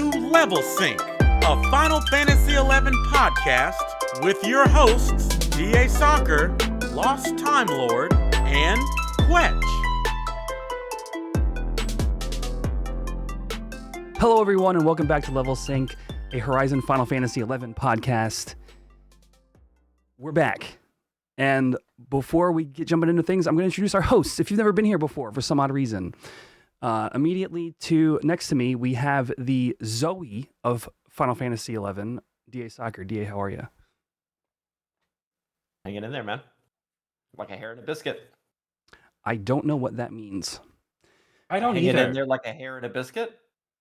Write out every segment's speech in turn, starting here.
to Level Sync, a Final Fantasy XI podcast with your hosts, DA Soccer, Lost Time Lord, and Quetch. Hello, everyone, and welcome back to Level Sync, a Horizon Final Fantasy XI podcast. We're back. And before we get jumping into things, I'm going to introduce our hosts. If you've never been here before, for some odd reason, immediately next to me, we have the Zoe of Final Fantasy XI, DA Soccer. DA, how are you? Hanging in there, man. Like a hair in a biscuit. I don't know what that means. I don't Hanging either. in there like a hair in a biscuit?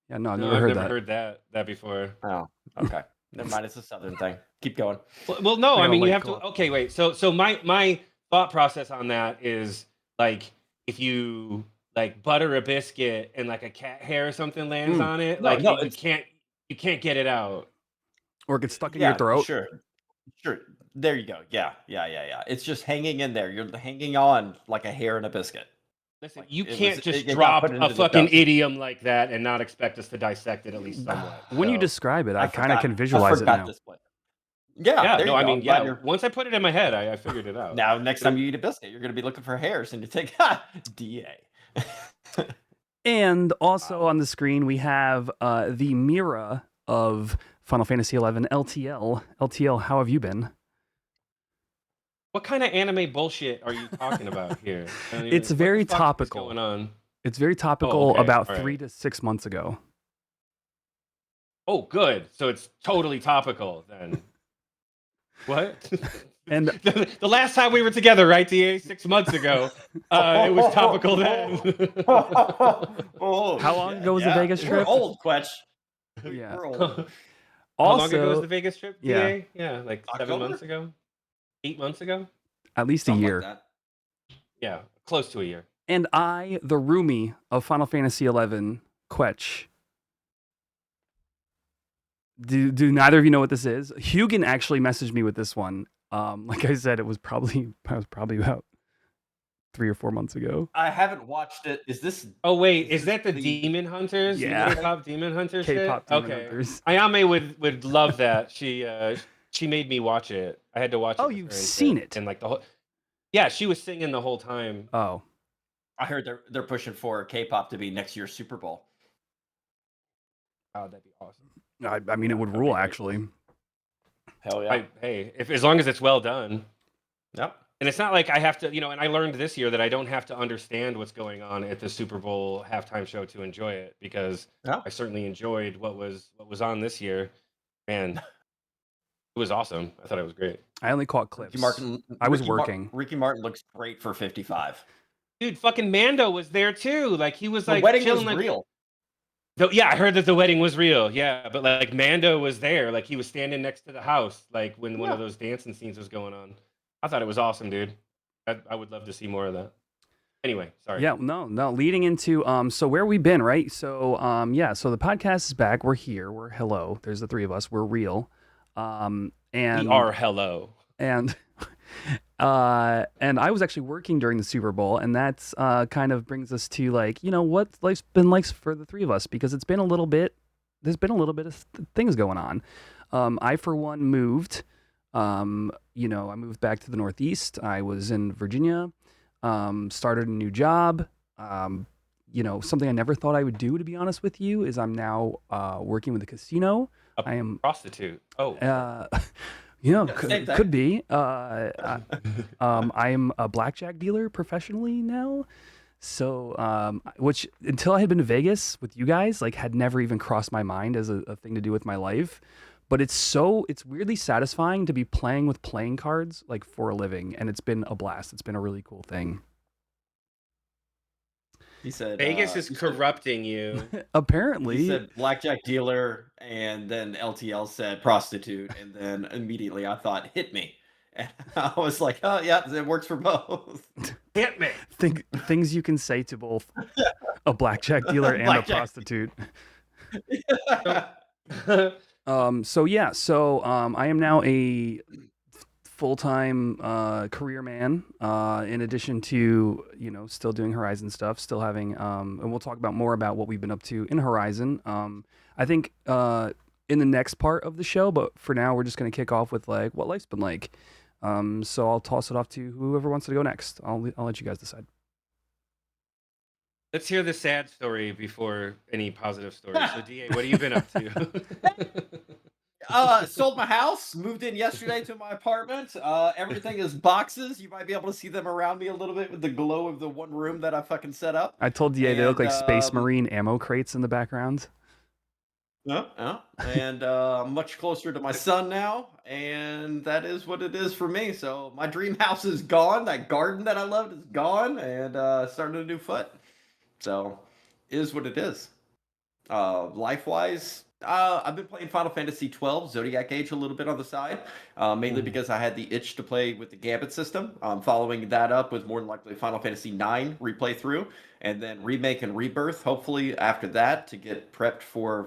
Yeah, no, I've No, never I've heard never that. heard that before. Oh, okay. Never mind. It's a southern thing. Keep going. Well, no, Like I a mean, you light have co-op. to. Okay, wait. So my thought process on that is like if you like butter a biscuit and like a cat hair or something lands on it, No, like no, you can't get it out. Or it gets stuck in your throat. Sure. There you go. Yeah. It's just hanging in there. You're hanging on like a hair in a biscuit. Listen, Like, you it can't was- just it got drop put into a the fucking dust. idiom like that and not expect us to dissect it at least somewhat. When you So- describe it, I kind of can visualize it forgot now. this place. Yeah. yeah, there no, you I go. mean, I'm glad yeah. you're- Once I put it in my head, I figured it out. Now, next time you eat a biscuit, you're going to be looking for hairs, and you take DA. And also on the screen, we have the Mira of Final Fantasy XI, LTL. LTL, how have you been? What kind of anime bullshit are you talking about here? I mean, It's what very the fuck is topical. going on? It's very topical okay, about all right. 3 to 6 months ago. Oh, good. So it's totally topical then. What? And the last time we were together, right, DA? 6 months ago, it was topical then. Oh, How long ago was the Vegas We're trip? old, Quetch. Yeah. We're old. How also, long ago was the Vegas trip, yeah. DA? Yeah, like 7 October? months ago? 8 months ago? at least a Something year. like that. Yeah, close to a year. And I, the roomie of Final Fantasy XI, Quetch. Do neither of you know what this is? Hugin actually messaged me with this one. Like I said, I was probably about 3 or 4 months ago. I haven't watched it. Is this? Oh, wait, is that the the- Demon Hunters? Yeah. The K-pop Demon Hunters shit? K-pop Demon Okay. Hunters. Ayame would love that. She made me watch it. I had to watch it. Oh, with you've her and seen shit. it? And like the whole. Yeah, she was singing the whole time. Oh, I heard they're pushing for K-pop to be next year's Super Bowl. Oh, that'd be awesome. I mean, it would rule actually. Hell yeah! Hey, if as long as it's well done. Yep. And it's not like I have to, and I learned this year that I don't have to understand what's going on at the Super Bowl halftime show to enjoy it, because Yeah. I certainly enjoyed what was on this year. Man, it was awesome. I thought it was great. I only caught clips. Ricky Martin. I was Ricky working. Ricky Martin looks great for 55. Dude, fucking Mando was there too. Like he was The like wedding chilling was like, real. Yeah, I heard that the wedding was real. Yeah, but like Mando was there. Like he was standing next to the house, like when one of those dancing scenes was going on. I thought it was awesome, dude. I would love to see more of that. Anyway, sorry. Yeah, no. Leading into so where we been, right? So so the podcast is back. We're here. We're hello. There's the three of us. We're real. And We are hello. and I was actually working during the Super Bowl, and that's kind of brings us to like, what life's been like for the three of us, because it's been a little bit. There's been a little bit of things going on. I for one moved. I moved back to the Northeast. I was in Virginia. Started a new job. Something I never thought I would do, to be honest with you, is I'm now working with a casino. I am Prostitute. Oh. Same thing. could be. I am a blackjack dealer professionally now. So, which until I had been to Vegas with you guys, like had never even crossed my mind as a thing to do with my life. But it's weirdly satisfying to be playing with playing cards like for a living, and it's been a blast. It's been a really cool thing. He said Vegas is he said- corrupting you. Apparently, He said blackjack dealer, and then LTL said prostitute, and then immediately I thought hit me, and I was like, oh yeah, it works for both. Hit me. things you can say to both a blackjack dealer and a Blackjack. prostitute. So I am now a full-time career man, in addition to, still doing Horizon stuff, still having, and we'll talk about more about what we've been up to in Horizon. I think in the next part of the show, but for now we're just gonna kick off with like what life's been like. So I'll toss it off to whoever wants to go next. I'll let you guys decide. Let's hear the sad story before any positive story. So, DA, what have you been up to? Sold my house, moved in yesterday to my apartment. Everything is boxes. You might be able to see them around me a little bit with the glow of the one room that I fucking set up. I told DA they look And like Space Marine ammo crates in the background. and I'm much closer to my son now, and that is what it is for me. So my dream house is gone. That garden that I loved is gone, and starting a new foot. So, is what it is. Life wise, I've been playing Final Fantasy 12 Zodiac Age a little bit on the side, mainly because I had the itch to play with the Gambit system. Following that up with more than likely Final Fantasy 9 replay through, and then Remake and Rebirth, hopefully after that to get prepped for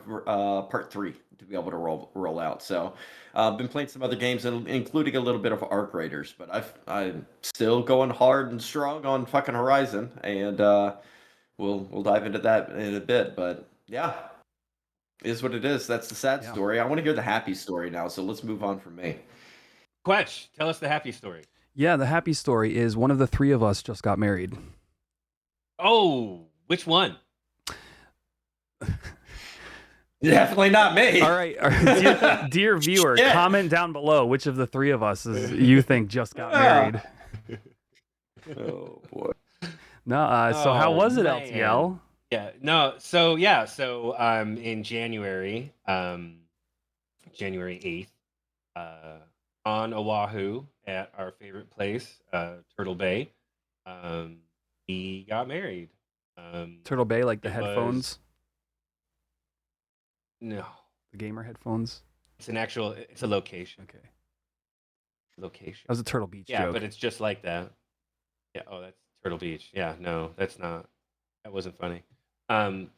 Part 3 to be able to roll out. So, I've been playing some other games, including a little bit of Arc Raiders, but I'm still going hard and strong on fucking Horizon, and we'll dive into that in a bit. But yeah, is what it is. That's the sad story. I want to hear the happy story now, so let's move on from me. Quetch, tell us the happy story. Yeah, the happy story is one of the three of us just got married. Oh, which one? Definitely not me. All right, dear viewer, comment down below which of the three of us you think just got married. Oh boy. No, so how was it, man. LTL? Yeah, no, so in January, January 8th, on Oahu at our favorite place, Turtle Bay, we got married. Turtle Bay, like the headphones? No. The gamer headphones? It's a location. Okay. Location. That was a Turtle Beach joke. Yeah, but it's just like that. Yeah, oh, that's Turtle Beach. Yeah, no, that wasn't funny. So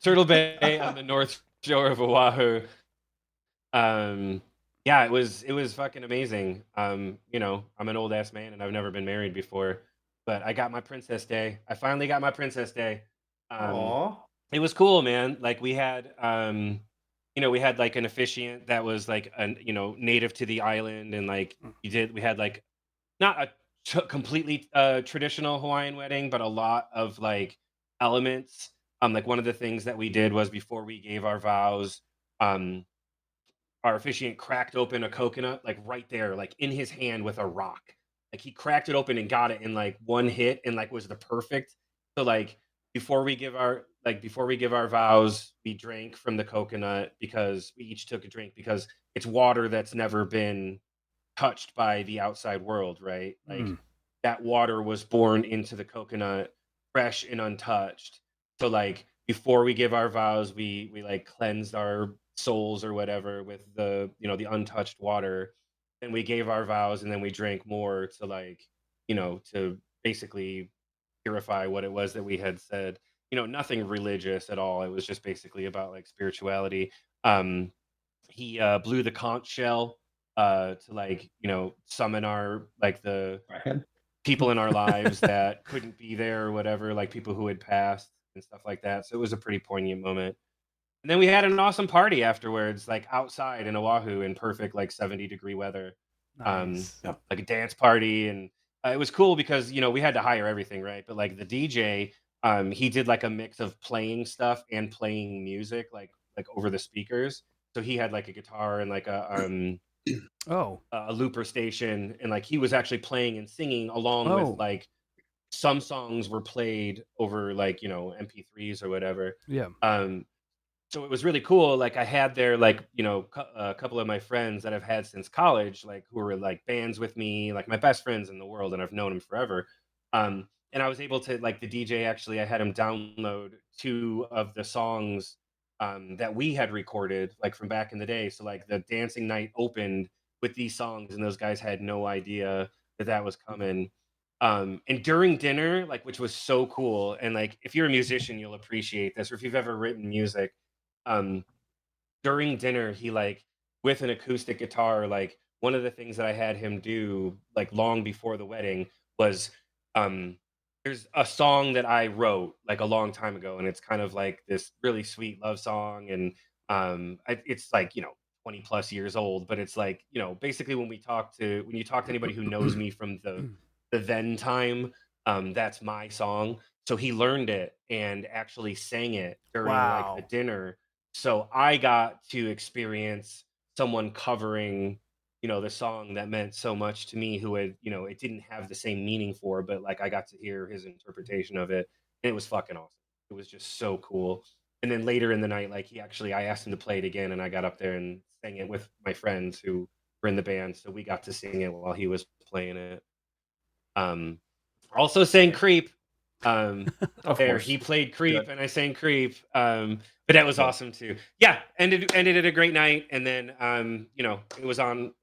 Turtle Bay on the North Shore of Oahu. Yeah, it was fucking amazing. You know, I'm an old ass man and I've never been married before, but I got my Princess Day. I finally got my Princess Day. Aww. It was cool, man. Like we had we had like an officiant that was like native to the island, and like we had like not a completely traditional Hawaiian wedding, but a lot of like elements. Like one of the things that we did was before we gave our vows, our officiant cracked open a coconut, like right there, like in his hand with a rock. Like he cracked it open and got it in like one hit, and like was the perfect. So like before we give our vows, we drank from the coconut because we each took a drink because it's water that's never been touched by the outside world, right? Like that water was born into the coconut fresh and untouched. So like before we give our vows, we like cleansed our souls or whatever with the the untouched water. And we gave our vows, and then we drank more to like to basically purify what it was that we had said. Nothing religious at all. It was just basically about like spirituality. He blew the conch shell to like summon our like the people in our lives that couldn't be there or whatever, like people who had passed and stuff like that. So it was a pretty poignant moment. And then we had an awesome party afterwards, like outside in Oahu in perfect like 70-degree weather. Nice. Like a dance party, and it was cool because we had to hire everything, right? But like the DJ, he did like a mix of playing stuff and playing music like over the speakers. So he had like a guitar and like a looper station, and like he was actually playing and singing along with like some songs were played over like MP3s or whatever. Yeah. So it was really cool. Like I had there like a couple of my friends that I've had since college, like who were like bands with me, like my best friends in the world, and I've known them forever. And I was able to like the DJ actually, I had him download 2 of the songs that we had recorded like from back in the day. So like the dancing night opened with these songs, and those guys had no idea that was coming. And during dinner, like which was so cool, and like if you're a musician, you'll appreciate this, or if you've ever written music. During dinner, he like with an acoustic guitar, like one of the things that I had him do like long before the wedding was there's there's a song that I wrote like a long time ago, and it's kind of like this really sweet love song, and it's like 20 plus years old, but it's like basically when you talk to anybody who knows me from the then time, that's my song. So he learned it and actually sang it during like a Wow. dinner. So I got to experience someone covering the song that meant so much to me, who had it didn't have the same meaning for, but like I got to hear his interpretation of it, and it was fucking awesome. It was just so cool. And then later in the night, like I asked him to play it again, and I got up there and sang it with my friends who were in the band, so we got to sing it while he was playing it. Also sang Creep. Of There course. he played Creep, Good. and I sang Creep. But that was Good. awesome too. Yeah, ended at a great night, and then it was on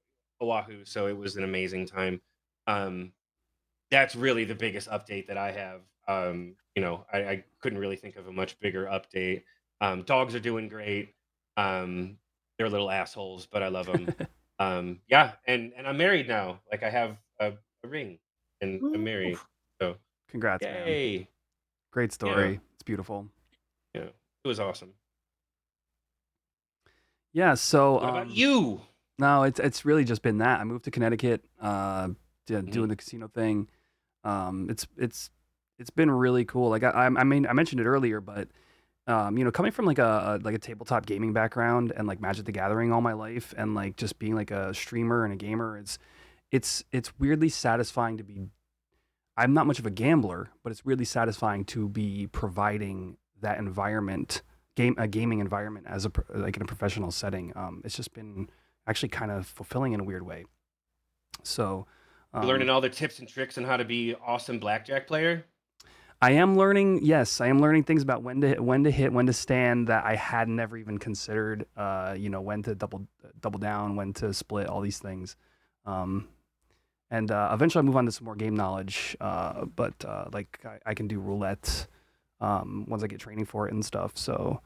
Oahu, so it was an amazing time. That's really the biggest update that I have. I couldn't really think of a much bigger update. Dogs are doing great. They're little assholes, but I love them. Yeah, and I'm married now. Like I have a ring, and I'm married. So Congrats, man. yay! Great story. It's beautiful. Yeah, it was awesome. Yeah. So What about you? no, it's really just been that. I moved to Connecticut, doing the casino thing. It's been really cool. Like I mean I mentioned it earlier, but coming from like a tabletop gaming background and like Magic the Gathering all my life, and like just being like a streamer and a gamer, it's weirdly satisfying to be. I'm not much of a gambler, but it's really satisfying to be providing that environment, a gaming environment as like in a professional setting. It's just been actually kind of fulfilling in a weird way. So, You learning all the tips and tricks on how to be awesome blackjack player? I am learning. Yes, I am learning things about when to hit, when to stand that I had never even considered. When to double down, when to split, all these things. And eventually I'll move on to some more game knowledge. But like I can do roulette once I get training for it and stuff. So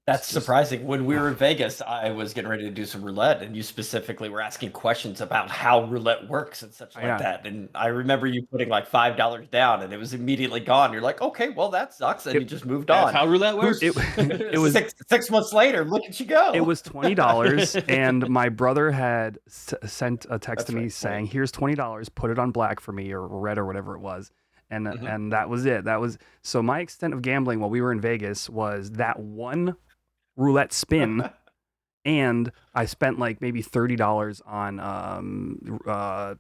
That's surprising. When we were in Vegas, I was getting ready to do some roulette, and you specifically were asking questions about how roulette works and such like Yeah. that. And I remember you putting like $5 down, and it was immediately gone. You're like, okay, well that sucks, and you just moved That's on. how roulette works. it was six months later. Look at you go. it was $20, and my brother had sent a text That's to me right, saying, "Here's $20. Put it on black for me, or red, or whatever it was." And and that was it. That was so my extent of gambling while we were in Vegas was that one roulette spin, and I spent like maybe $30 on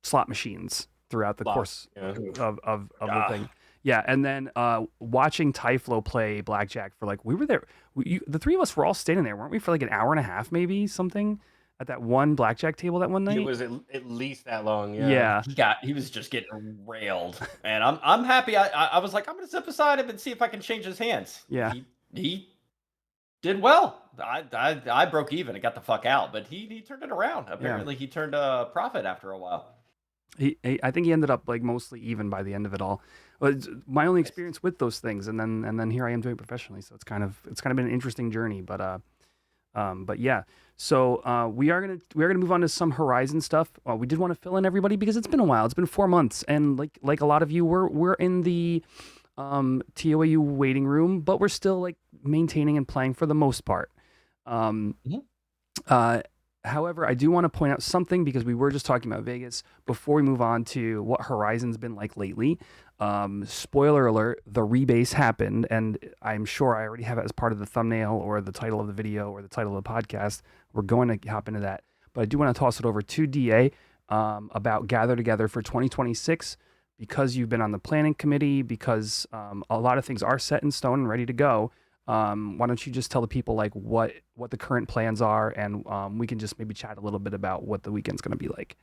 slot machines throughout the course Yeah. of the thing. Yeah, and then watching Tyflo play blackjack for like we were there. The three of us were all standing there, weren't we, for like an hour and a half, maybe something, at that one blackjack table that one night. It was at least that long. Yeah. Yeah. He was just getting railed, and I'm happy. I was like, I'm gonna step beside him and see if I can change his hands. Yeah. He did well. I broke even and got the fuck out, but he turned it around. Apparently, he turned a profit after a while. I think he ended up like mostly even by the end of it all. But it's my only experience with those things, and then here I am doing it professionally. So it's kind of been an interesting journey. But yeah. So we are gonna move on to some Horizon stuff. We did want to fill in everybody because it's been a while. It's been 4 months, and like a lot of you, we're in the ToAU waiting room, but we're still like maintaining and playing for the most part. However, I do want to point out something because we were just talking about Vegas before we move on to what Horizon's been like lately. Spoiler alert, the rebase happened, and I'm sure I already have it as part of the thumbnail or the title of the video or the title of the podcast. We're going to hop into that. But I do want to toss it over to DA about Gather Together for 2026, because you've been on the planning committee, because a lot of things are set in stone and ready to go. Why don't you just tell the people like what the current plans are, and we can just maybe chat a little bit about what the weekend's going to be like.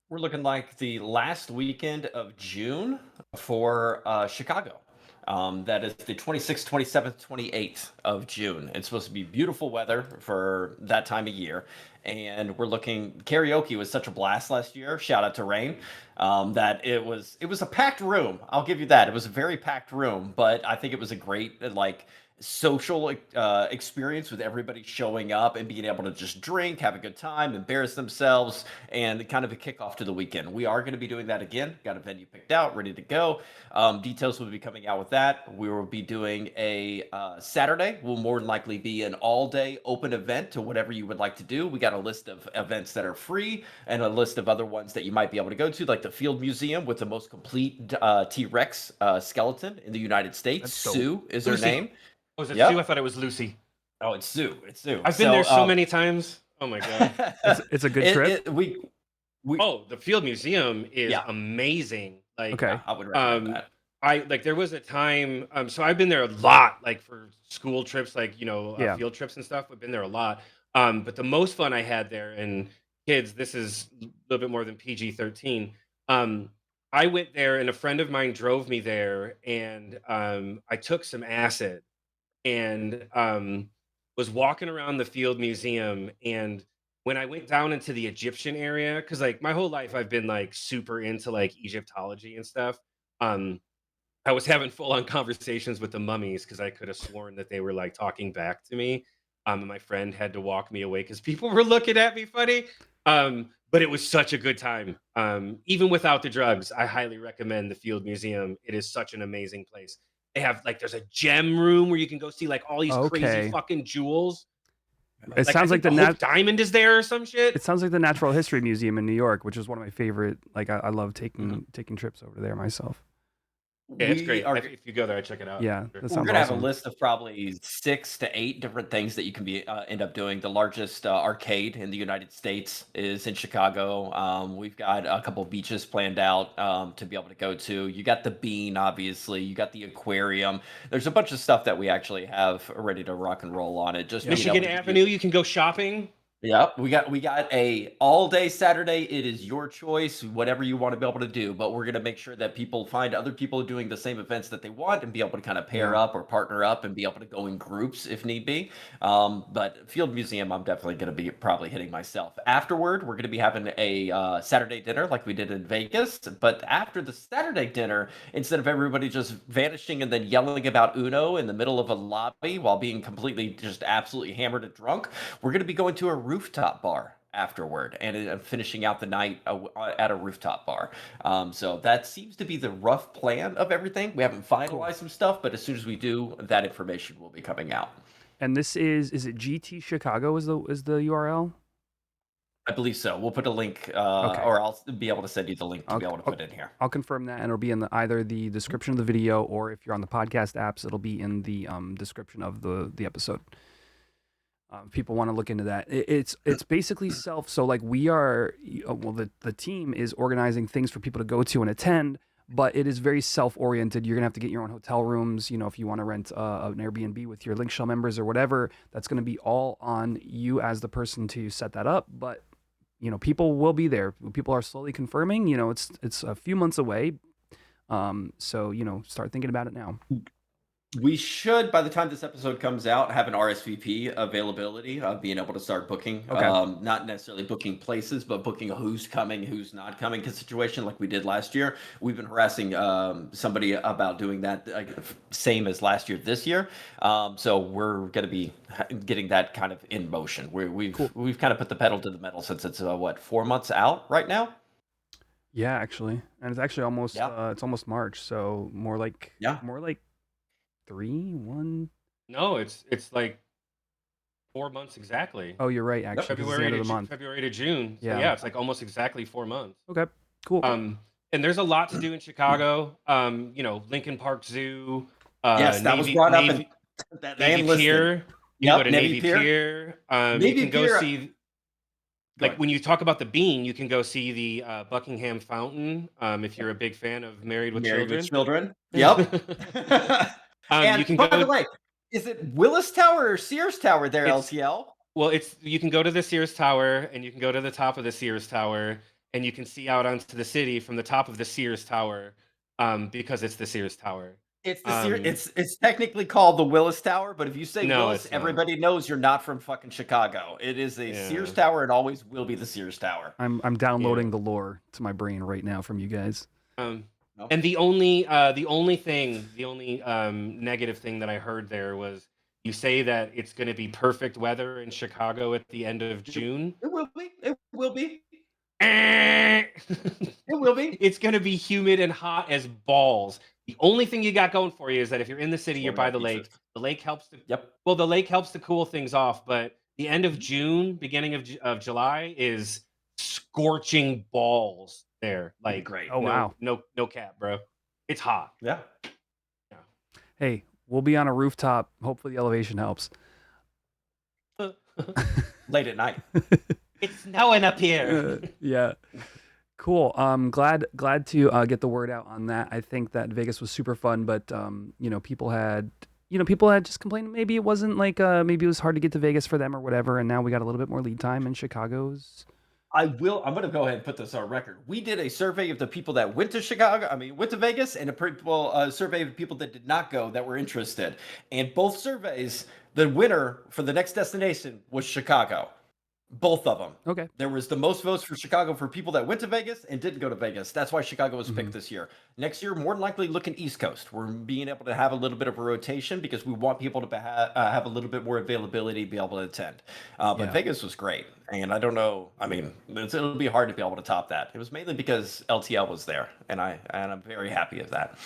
We're looking like the last weekend of June for Chicago. That is the 26th, 27th, 28th of June. It's supposed to be beautiful weather for that time of year. and we're looking. Karaoke was such a blast last year. Shout out to Rain. That it was a packed room. I'll give you that. It was a very packed room, but I think it was a great like social experience with everybody showing up and being able to just drink, have a good time, embarrass themselves, and kind of a kickoff to the weekend. We are going to be doing that again. Got a venue picked out, ready to go. Details will be coming out with that. We will be doing a Saturday. Will more than likely be an all-day open event to whatever you would like to do. We got a list of events that are free and a list of other ones that you might be able to go to, like the Field Museum with the most complete T-Rex skeleton in the United States. That's dope. Sue is her Lucy. name. Oh, is it Yep. Sue? I thought it was Lucy. Oh, it's Sue. It's Sue. I've been there so many times. Oh my god. It's a good trip. We Oh, the Field Museum is Yeah. amazing. Like, Okay. I would recommend that. I like there was a time. So I've been there a lot, like for school trips, like Yeah. field trips and stuff. I've been there a lot. But the most fun I had there, and kids, this is a little bit more than PG-13. I went there, and a friend of mine drove me there, and I took some acid, and was walking around the Field Museum, and when I went down into the Egyptian area, because like my whole life I've been like super into like Egyptology and stuff. Um, I was having full on conversations with the mummies because I could have sworn that they were like talking back to me. And my friend had to walk me away because people were looking at me funny. But it was such a good time. Even without the drugs, I highly recommend the Field Museum. It is such an amazing place. They have like there's a gem room where you can go see like all these Okay. crazy fucking jewels. It I sounds like think the Hope Diamond is there or some shit. It sounds like the Natural History Museum in New York, which is one of my favorite. Like I love taking trips over there myself. Yeah, it's We great. are- If you go there, check it out. Yeah, Sure. that We're sounds gonna have awesome. a list of probably 6 to 8 different things that you can be end up doing. The largest arcade in the United States is in Chicago. We've got a couple beaches planned out to be able to go to. You got the Bean, obviously. You got the aquarium. There's a bunch of stuff that we actually have ready to rock and roll on it. Just being able Michigan to give you- Avenue, you can go shopping. Yep, we got a all day Saturday. It is your choice, whatever you want to be able to do. But we're gonna make sure that people find other people doing the same events that they want and be able to kind of pair Yeah. up or partner up and be able to go in groups if need be. But Field Museum, I'm definitely gonna be probably hitting myself. Afterward, we're gonna be having a Saturday dinner like we did in Vegas. But after the Saturday dinner, instead of everybody just vanishing and then yelling about Uno in the middle of a lobby while being completely just absolutely hammered and drunk, we're gonna be going to a rooftop bar afterward and finishing out the night at a rooftop bar. So that seems to be the rough plan of everything. We haven't finalized some stuff, but as soon as we do, that information will be coming out. And this is it GT Chicago is the URL? I believe so. We'll put a link, Okay. or I'll be able to send you the link to Okay. be able to put in here. I'll confirm that, and it'll be in either the description of the video, or if you're on the podcast apps, it'll be in the description of the episode. If people want to look into that, it's basically so like we are the team is organizing things for people to go to and attend, but it is very self-oriented. You're gonna have to get your own hotel rooms, if you want to rent an Airbnb with your Link Shell members or whatever. That's going to be all on you as the person to set that up, but people will be there. People are slowly confirming. It's a few months away, so start thinking about it now. We should, by the time this episode comes out, have an RSVP availability of being able to start booking. Okay. Not necessarily booking places, but booking who's coming, who's not coming. Because situation like we did last year, we've been harassing somebody about doing that, same as last year, this year. So we're going to be getting that kind of in motion. We've kind of put the pedal to the metal since it's 4 months out right now. Yeah, actually, and it's actually almost it's almost March, so more like 1. No, it's like 4 months exactly. Oh, you're right. Actually, 'cause it's the February end to of the month. February to June. So Yeah. yeah, it's like almost exactly 4 months. Okay, cool. And there's a lot to do in Chicago. Lincoln Park Zoo. Yes, that was brought up in that Navy listed. Pier. You Yep, go to Navy Pier. You Navy can go Pier- see. Go Like ahead. when you talk about the Bean, you can go see the Buckingham Fountain. If you're a big fan of Married with Married Children. with Children. Yep. And you can by go. the way, is it Willis Tower or Sears Tower there, It's- LTL? Well, you can go to the Sears Tower, and you can go to the top of the Sears Tower, and you can see out onto the city from the top of the Sears Tower, because it's the Sears Tower. It's the it's technically called the Willis Tower, but if you say No, Willis, it's not. everybody knows you're not from fucking Chicago. It is a Yeah. Sears Tower and always will be the Sears Tower. I'm downloading the lore to my brain right now from you guys. No. No? And the only negative thing that I heard there was you say that it's going to be perfect weather in Chicago at the end of June. It will be. It will be. It will be. It's going to be humid and hot as balls. The only thing you got going for you is that if you're in the city, you're by the lake. The lake helps to the lake helps to cool things off, but the end of June, beginning of July is scorching balls there. Like great. Oh wow. No cap, bro. It's hot. Yeah. Hey, we'll be on a rooftop. Hopefully the elevation helps. Late at night. It's snowing up here. Yeah. Cool. Glad to get the word out on that. I think that Vegas was super fun, but people had just complained maybe it wasn't like maybe it was hard to get to Vegas for them or whatever, and now we got a little bit more lead time in Chicago's. I'm going to go ahead and put this on record. We did a survey of the people that went to Vegas, and a survey of people that did not go that were interested. And both surveys, the winner for the next destination was Chicago. Both of them. Okay. There was the most votes for Chicago for people that went to Vegas and didn't go to Vegas. That's why Chicago was picked this year. Next year, more than likely looking East Coast. We're being able to have a little bit of a rotation because we want people to have a little bit more availability to be able to attend. But Vegas was great. And I don't know. I mean, it'll be hard to be able to top that. It was mainly because LTL was there. And I'm very happy with that.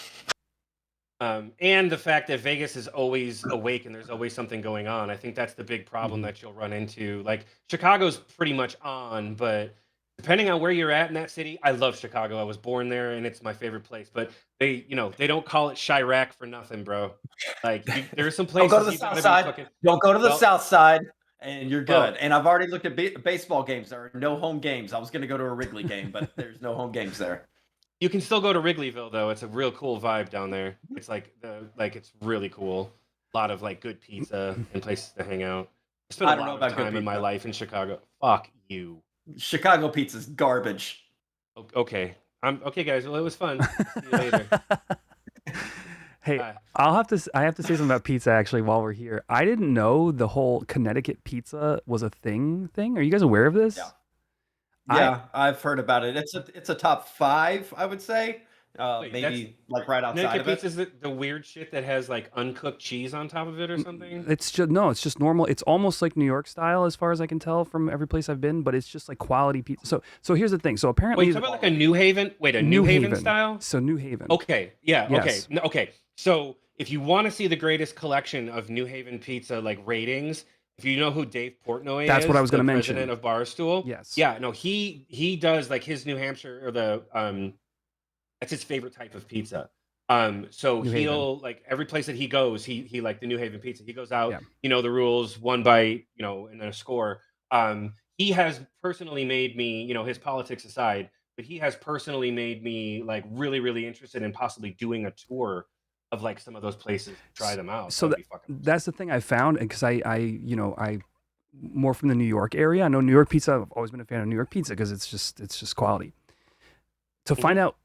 And the fact that Vegas is always awake and there's always something going on. I think that's the big problem that you'll run into. Like Chicago's pretty much on, but depending on where you're at in that city, I love Chicago. I was born there and it's my favorite place. But they don't call it Chirac for nothing, bro. Like there's some places. Don't go to the south side. Don't go to the south side. And you're good. And I've already looked at baseball games. There are no home games. I was going to go to a Wrigley game, but there's no home games there. You can still go to Wrigleyville though. It's a real cool vibe down there. It's it's really cool. A lot of like good pizza and places to hang out. I spent a lot of time in my life in Chicago. Fuck you. Chicago pizza's garbage. Okay. Okay, guys. Well, it was fun. See you later. Hey, I have to say something about pizza actually while we're here. I didn't know the whole Connecticut pizza was a thing. Are you guys aware of this? Yeah, I've heard about it. It's a top 5, I would say. Maybe like right outside of it. Connecticut pizza is the weird shit that has like uncooked cheese on top of it or something. It's just normal. It's almost like New York style as far as I can tell from every place I've been, but it's just like quality pizza. So here's the thing. So apparently, wait, talk about like a New Haven. Wait, a New Haven style. So New Haven. Okay. Yeah. Yes. Okay. Okay. So if you want to see the greatest collection of New Haven pizza like ratings. If you know who Dave Portnoy is, that's what I was going to mention. President of Barstool. Yes. Yeah. No, he does like his New Hampshire or that's his favorite type of pizza. So he'll like every place that he goes, he like the New Haven pizza. He goes out, the rules, 1 bite, and then a score. He has personally made me, his politics aside, but he has personally made me like really, really interested in possibly doing a tour of like some of those places, try them out. So that's the thing I found, because I more from the New York area. I know New York pizza. I've always been a fan of New York pizza because it's just quality. To find out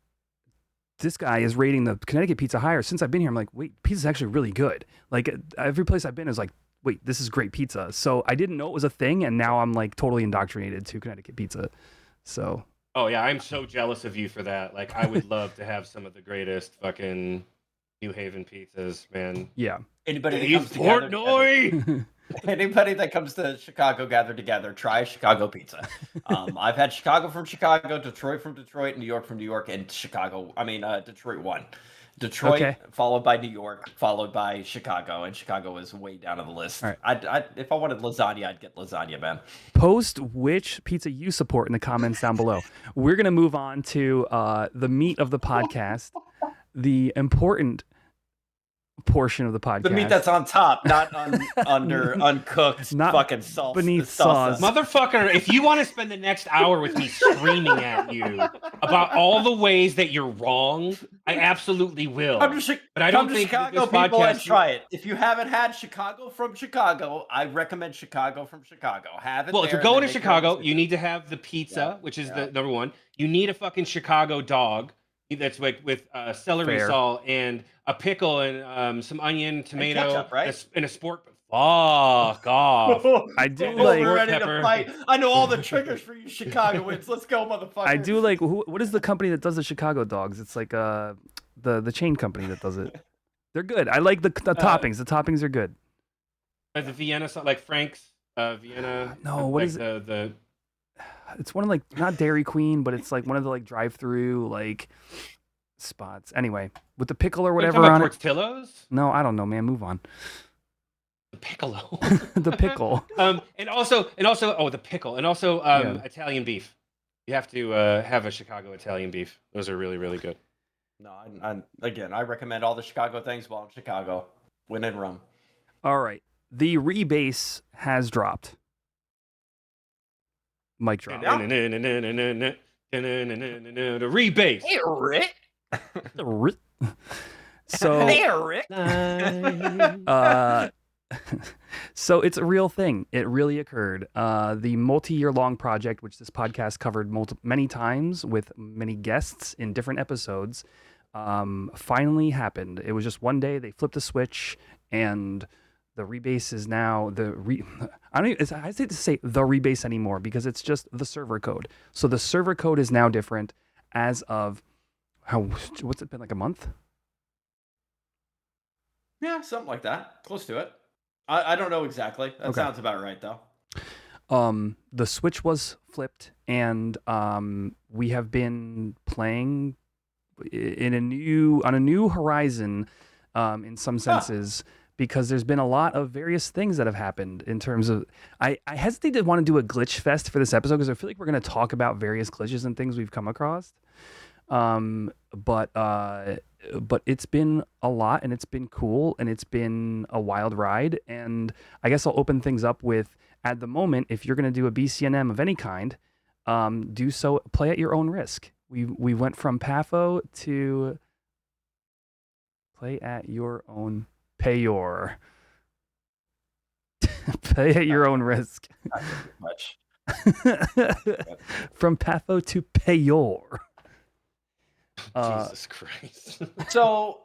this guy is rating the Connecticut pizza higher since I've been here, I'm like, wait, pizza's actually really good. Like every place I've been is like, wait, this is great pizza. So I didn't know it was a thing, and now I'm like totally indoctrinated to Connecticut pizza. So. Oh yeah, I'm so jealous of you for that. Like I would love to have some of the greatest fucking New Haven pizzas, man. Yeah. Anybody that comes to Chicago gather together, try Chicago pizza. I've had Chicago from Chicago, Detroit from Detroit, New York from New York, and Detroit won. Detroit, followed by New York, followed by Chicago, and Chicago is way down on the list. All right. If I wanted lasagna, I'd get lasagna, man. Post which pizza you support in the comments down below. We're going to move on to the meat of the podcast, the important portion of the podcast. The meat that's on top, not under uncooked, not fucking sauce. Beneath sauce. Motherfucker, if you want to spend the next hour with me screaming at you about all the ways that you're wrong, I absolutely will. But I don't think Chicago people and try it. If you haven't had Chicago from Chicago, I recommend Chicago from Chicago. Have it. Well, if you're going to Chicago, you need to have the pizza, which is the number one. You need a fucking Chicago dog. that's like with celery Fair. salt and a pickle and some onion, tomato, ketchup, right? and a sport. Fuck off. I do Oh, like- we're Sport ready pepper. to fight. I know all the triggers for you Chicagoans. Let's go, motherfucker. I do like what is the company that does the Chicago dogs? It's like the chain company that does it. They're good. I like the toppings. The toppings are good. The Vienna, like Frank's Vienna. No, what like is it? the It's one of like not Dairy Queen, but it's like one of the like drive-through like spots. Anyway, with the pickle or whatever on it. Portillo's? No, I don't know, man. Move on. The piccolo. The pickle. And also, the pickle, and also Yeah. Italian beef. You have to have a Chicago Italian beef. Those are really, really good. No, again, I recommend all the Chicago things while in Chicago. When in Rome. All right. The rebase has dropped. Mic drop. Yeah. The rebase. Hey, Rick. So Hey, Rick. so it's a real thing. It really occurred. The multi-year long project, which this podcast covered many times with many guests in different episodes, finally happened. It was just one day they flipped a switch, and the rebase is now I hesitate to say the rebase anymore because it's just the server code. So the server code is now different as of what's it been, like a month? Yeah, something like that. Close to it. I don't know exactly. That Okay. sounds about right, though. The switch was flipped, and we have been playing on a new horizon, in some senses, because there's been a lot of various things that have happened in terms of. I hesitate to want to do a glitch fest for this episode because I feel like we're going to talk about various glitches and things we've come across. But it's been a lot, and it's been cool, and it's been a wild ride. And I guess I'll open things up with, at the moment, if you're going to do a BCNM of any kind, do so, play at your own risk. We went from PAFO to play at your own payor. Play at your own risk. Not very much. From PAFO to payor. Jesus Christ. So,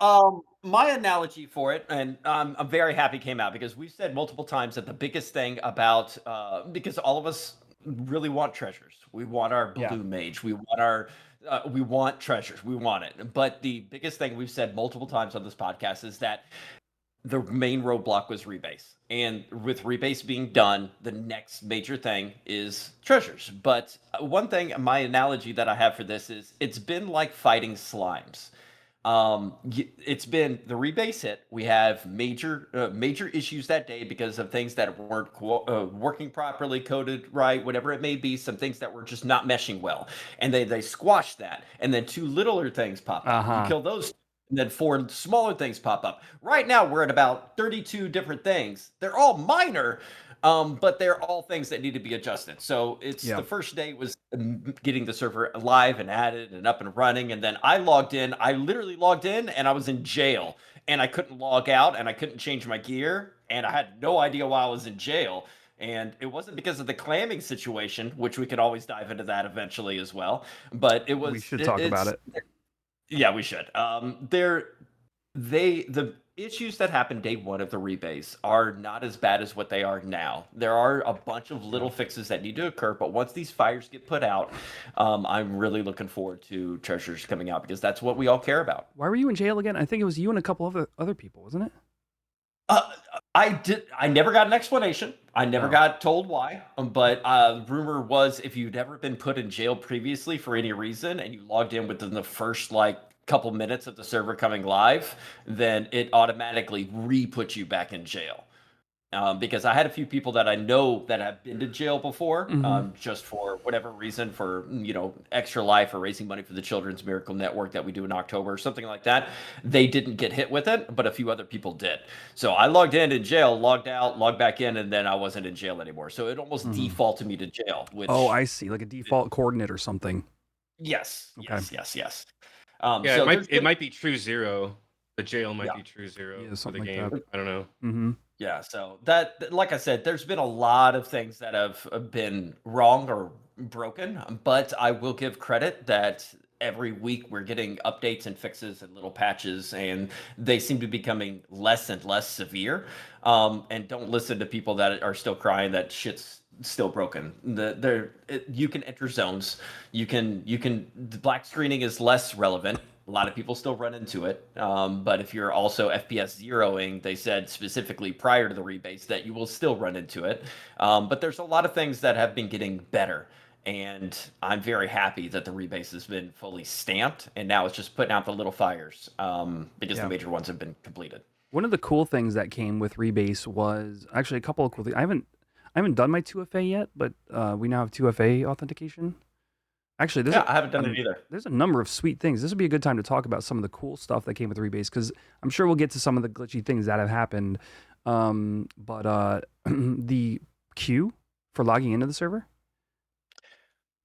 my analogy for it, and I'm very happy it came out because we've said multiple times that the biggest thing about, because all of us really want treasures. We want our blue Yeah. mage. We want treasures. We want it. But the biggest thing we've said multiple times on this podcast is that the main roadblock was rebase. And with rebase being done, the next major thing is treasures. But one thing, my analogy that I have for this is it's been like fighting slimes. It's been the rebase hit. We have major issues that day because of things that weren't working properly, coded right, whatever it may be. Some things that were just not meshing well, and they squashed that. And then two littler things pop up. Uh-huh. You kill those. And then 4 smaller things pop up. Right now, we're at about 32 different things. They're all minor, but they're all things that need to be adjusted. So it's Yeah. the first day was getting the server live and added and up and running. And then I logged in. I literally logged in and I was in jail. And I couldn't log out and I couldn't change my gear. And I had no idea why I was in jail. And it wasn't because of the clamming situation, which we could always dive into that eventually as well. But it was. We should talk about it. Yeah, we should. The issues that happened day one of the rebase are not as bad as what they are now. There are a bunch of little fixes that need to occur, but once these fires get put out, I'm really looking forward to treasures coming out because that's what we all care about. Why were you in jail again? I think it was you and a couple of other people, wasn't it? I never got an explanation. I never got told why. But rumor was if you'd ever been put in jail previously for any reason and you logged in within the first couple minutes of the server coming live, then it automatically re-put you back in jail. Because I had a few people that I know that have been to jail before, just for whatever reason, for extra life or raising money for the Children's Miracle Network that we do in October or something like that. They didn't get hit with it, but a few other people did. So I logged in jail, logged out, logged back in, and then I wasn't in jail anymore. So it almost defaulted me to jail. Which, I see, like a default coordinate or something. Yes, Okay. yes. Yeah, so it might be true zero. The jail might be true zero Yeah, for the something like game. that. I don't know. Mm-hmm. Yeah, so that, like I said, there's been a lot of things that have been wrong or broken, but I will give credit that every week we're getting updates and fixes and little patches, and they seem to be becoming less and less severe. And don't listen to people that are still crying that shit's still broken. You can enter zones. The black screening is less relevant. A lot of people still run into it. But if you're also FPS zeroing, they said specifically prior to the rebase that you will still run into it. But there's a lot of things that have been getting better. And I'm very happy that the rebase has been fully stamped, and now it's just putting out the little fires because the major ones have been completed. One of the cool things that came with rebase was actually a couple of cool things. I haven't done my 2FA yet, but we now have 2FA authentication. Actually, I haven't done it either. There's a number of sweet things. This would be a good time to talk about some of the cool stuff that came with rebase, because I'm sure we'll get to some of the glitchy things that have happened. But the queue for logging into the server.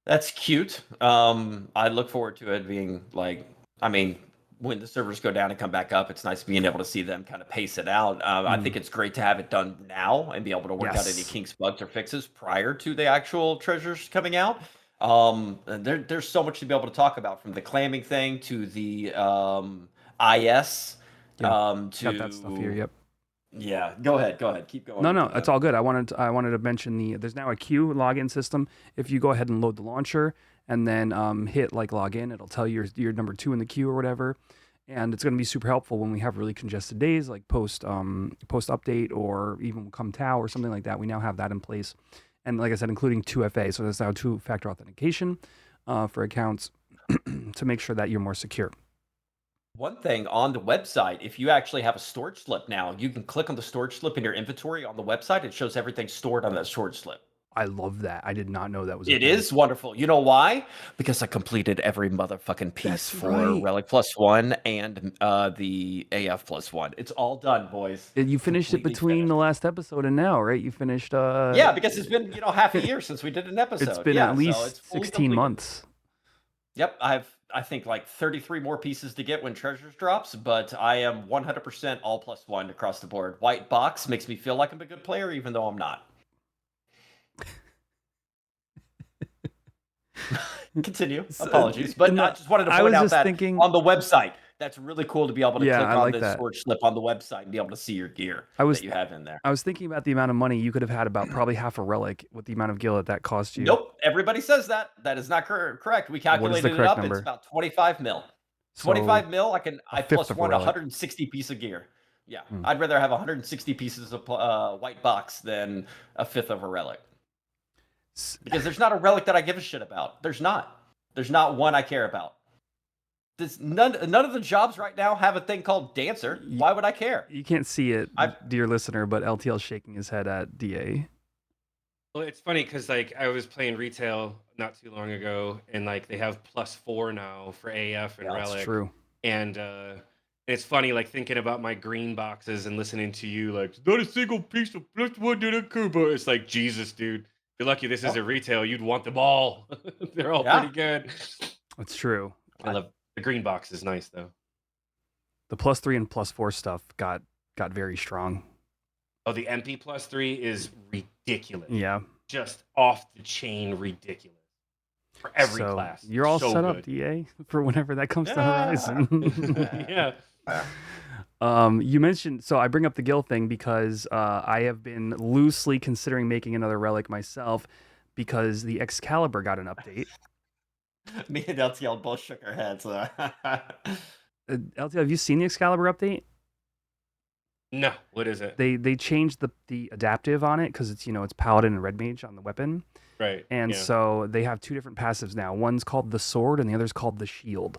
That's cute. I look forward to it being when the servers go down and come back up, it's nice being able to see them kind of pace it out. I think it's great to have it done now and be able to work out any kinks, bugs, or fixes prior to the actual treasures coming out. There's so much to be able to talk about, from the clamming thing to the IS. To got that stuff here. Yep. Yeah, go ahead. Keep going. No, it's all good. I wanted to mention there's now a queue login system. If you go ahead and load the launcher and then hit like login, it'll tell you you're number 2 in the queue or whatever. And it's going to be super helpful when we have really congested days, like post update or even come ToAU or something like that. We now have that in place. And like I said, including 2FA. So there's now 2-factor authentication for accounts to make sure that you're more secure. One thing on the website, if you actually have a storage slip now, you can click on the storage slip in your inventory on the website. It shows everything stored on that storage slip. I love that. I did not know that was. It is wonderful. You know why? Because I completed every motherfucking piece Relic +1 and the AF +1. It's all done, boys. You finished it between the last episode and now, right? You finished. Yeah, because it's been half a year since we did an episode. It's been at least 16 months. Yep, I think like 33 more pieces to get when treasures drops, but I am 100% all +1 across the board. White box makes me feel like I'm a good player, even though I'm not. Continue. Apologies, but I just wanted to point out that on the website, that's really cool to be able to click on the storage slip on the website and be able to see your gear that you have in there. I was thinking about the amount of money you could have had, about probably half a relic with the amount of gil that cost you. Nope. Everybody says that. That is not correct. We calculated it up. Number? It's about 25 mil. 25 mil, I +1 160 piece of gear. Yeah. I'd rather have 160 pieces of white box than a fifth of a relic. Because there's not a relic that I give a shit about. There's not one I care about. None of the jobs right now have a thing called Dancer. Why would I care? You can't see it, dear listener, but LTL's shaking his head at DA. Well, it's funny because I was playing retail not too long ago, and they have +4 now for AF and Relic. That's true. And it's funny, thinking about my green boxes and listening to you, not a single piece of +1 did a Kuba. It's like, Jesus, dude. You're lucky this isn't retail. You'd want them all. They're all pretty good. That's true. I love the green box is nice though. The +3 and +4 stuff got very strong. Oh, the MP +3 is ridiculous. Yeah. Just off the chain ridiculous. For every class. You're all set up, DA, for whenever that comes to Horizon. Yeah. You mentioned, so I bring up the gil thing because I have been loosely considering making another relic myself because the Excalibur got an update. Me and LTL both shook our heads. LTL, have you seen the Excalibur update? No. What is it? They changed the adaptive on it because it's it's Paladin and Red Mage on the weapon. Right. And so they have 2 different passives now. One's called the Sword and the other's called the Shield.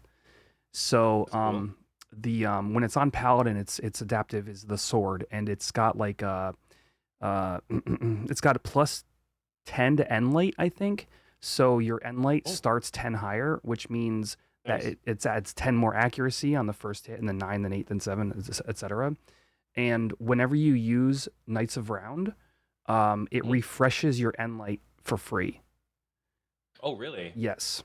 So cool. The when it's on Paladin, its adaptive is the Sword, and it's got it's got a +10 to end light, I think. So your end light starts 10 higher, which means that it adds 10 more accuracy on the first hit, and then 9, then 8, then 7, etc. And whenever you use Knights of Round, it refreshes your end light for free. Oh, really? Yes.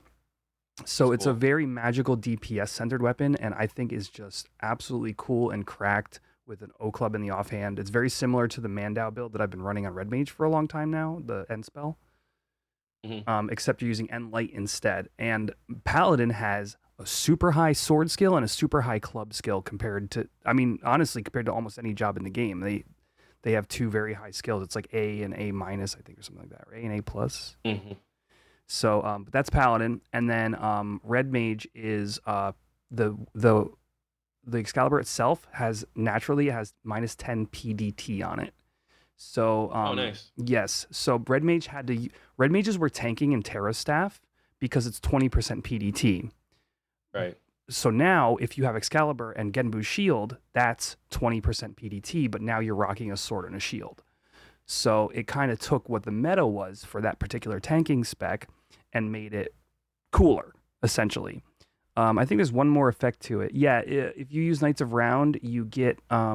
So it's a very magical DPS-centered weapon, and I think is just absolutely cool and cracked with an O-Club in the offhand. It's very similar to the Mandau build that I've been running on Red Mage for a long time now, the end spell. Except you're using end light instead. And Paladin has a super high sword skill and a super high club skill compared to, I mean, honestly, compared to almost any job in the game. They have 2 very high skills. It's like A and A minus, I think, or something like that, or A and A plus. Mm-hmm. So but that's Paladin, and then Red Mage is the Excalibur itself has minus 10 PDT on it. So Oh, nice. yes, so Red Mages were tanking in Terra Staff because it's 20% PDT. Right. So now, if you have Excalibur and Genbu's shield, that's 20% PDT, but now you're rocking a sword and a shield. So it kind of took what the meta was for that particular tanking spec and made it cooler, essentially. I think there's one more effect to it. Yeah, if you use Knights of Round, you get a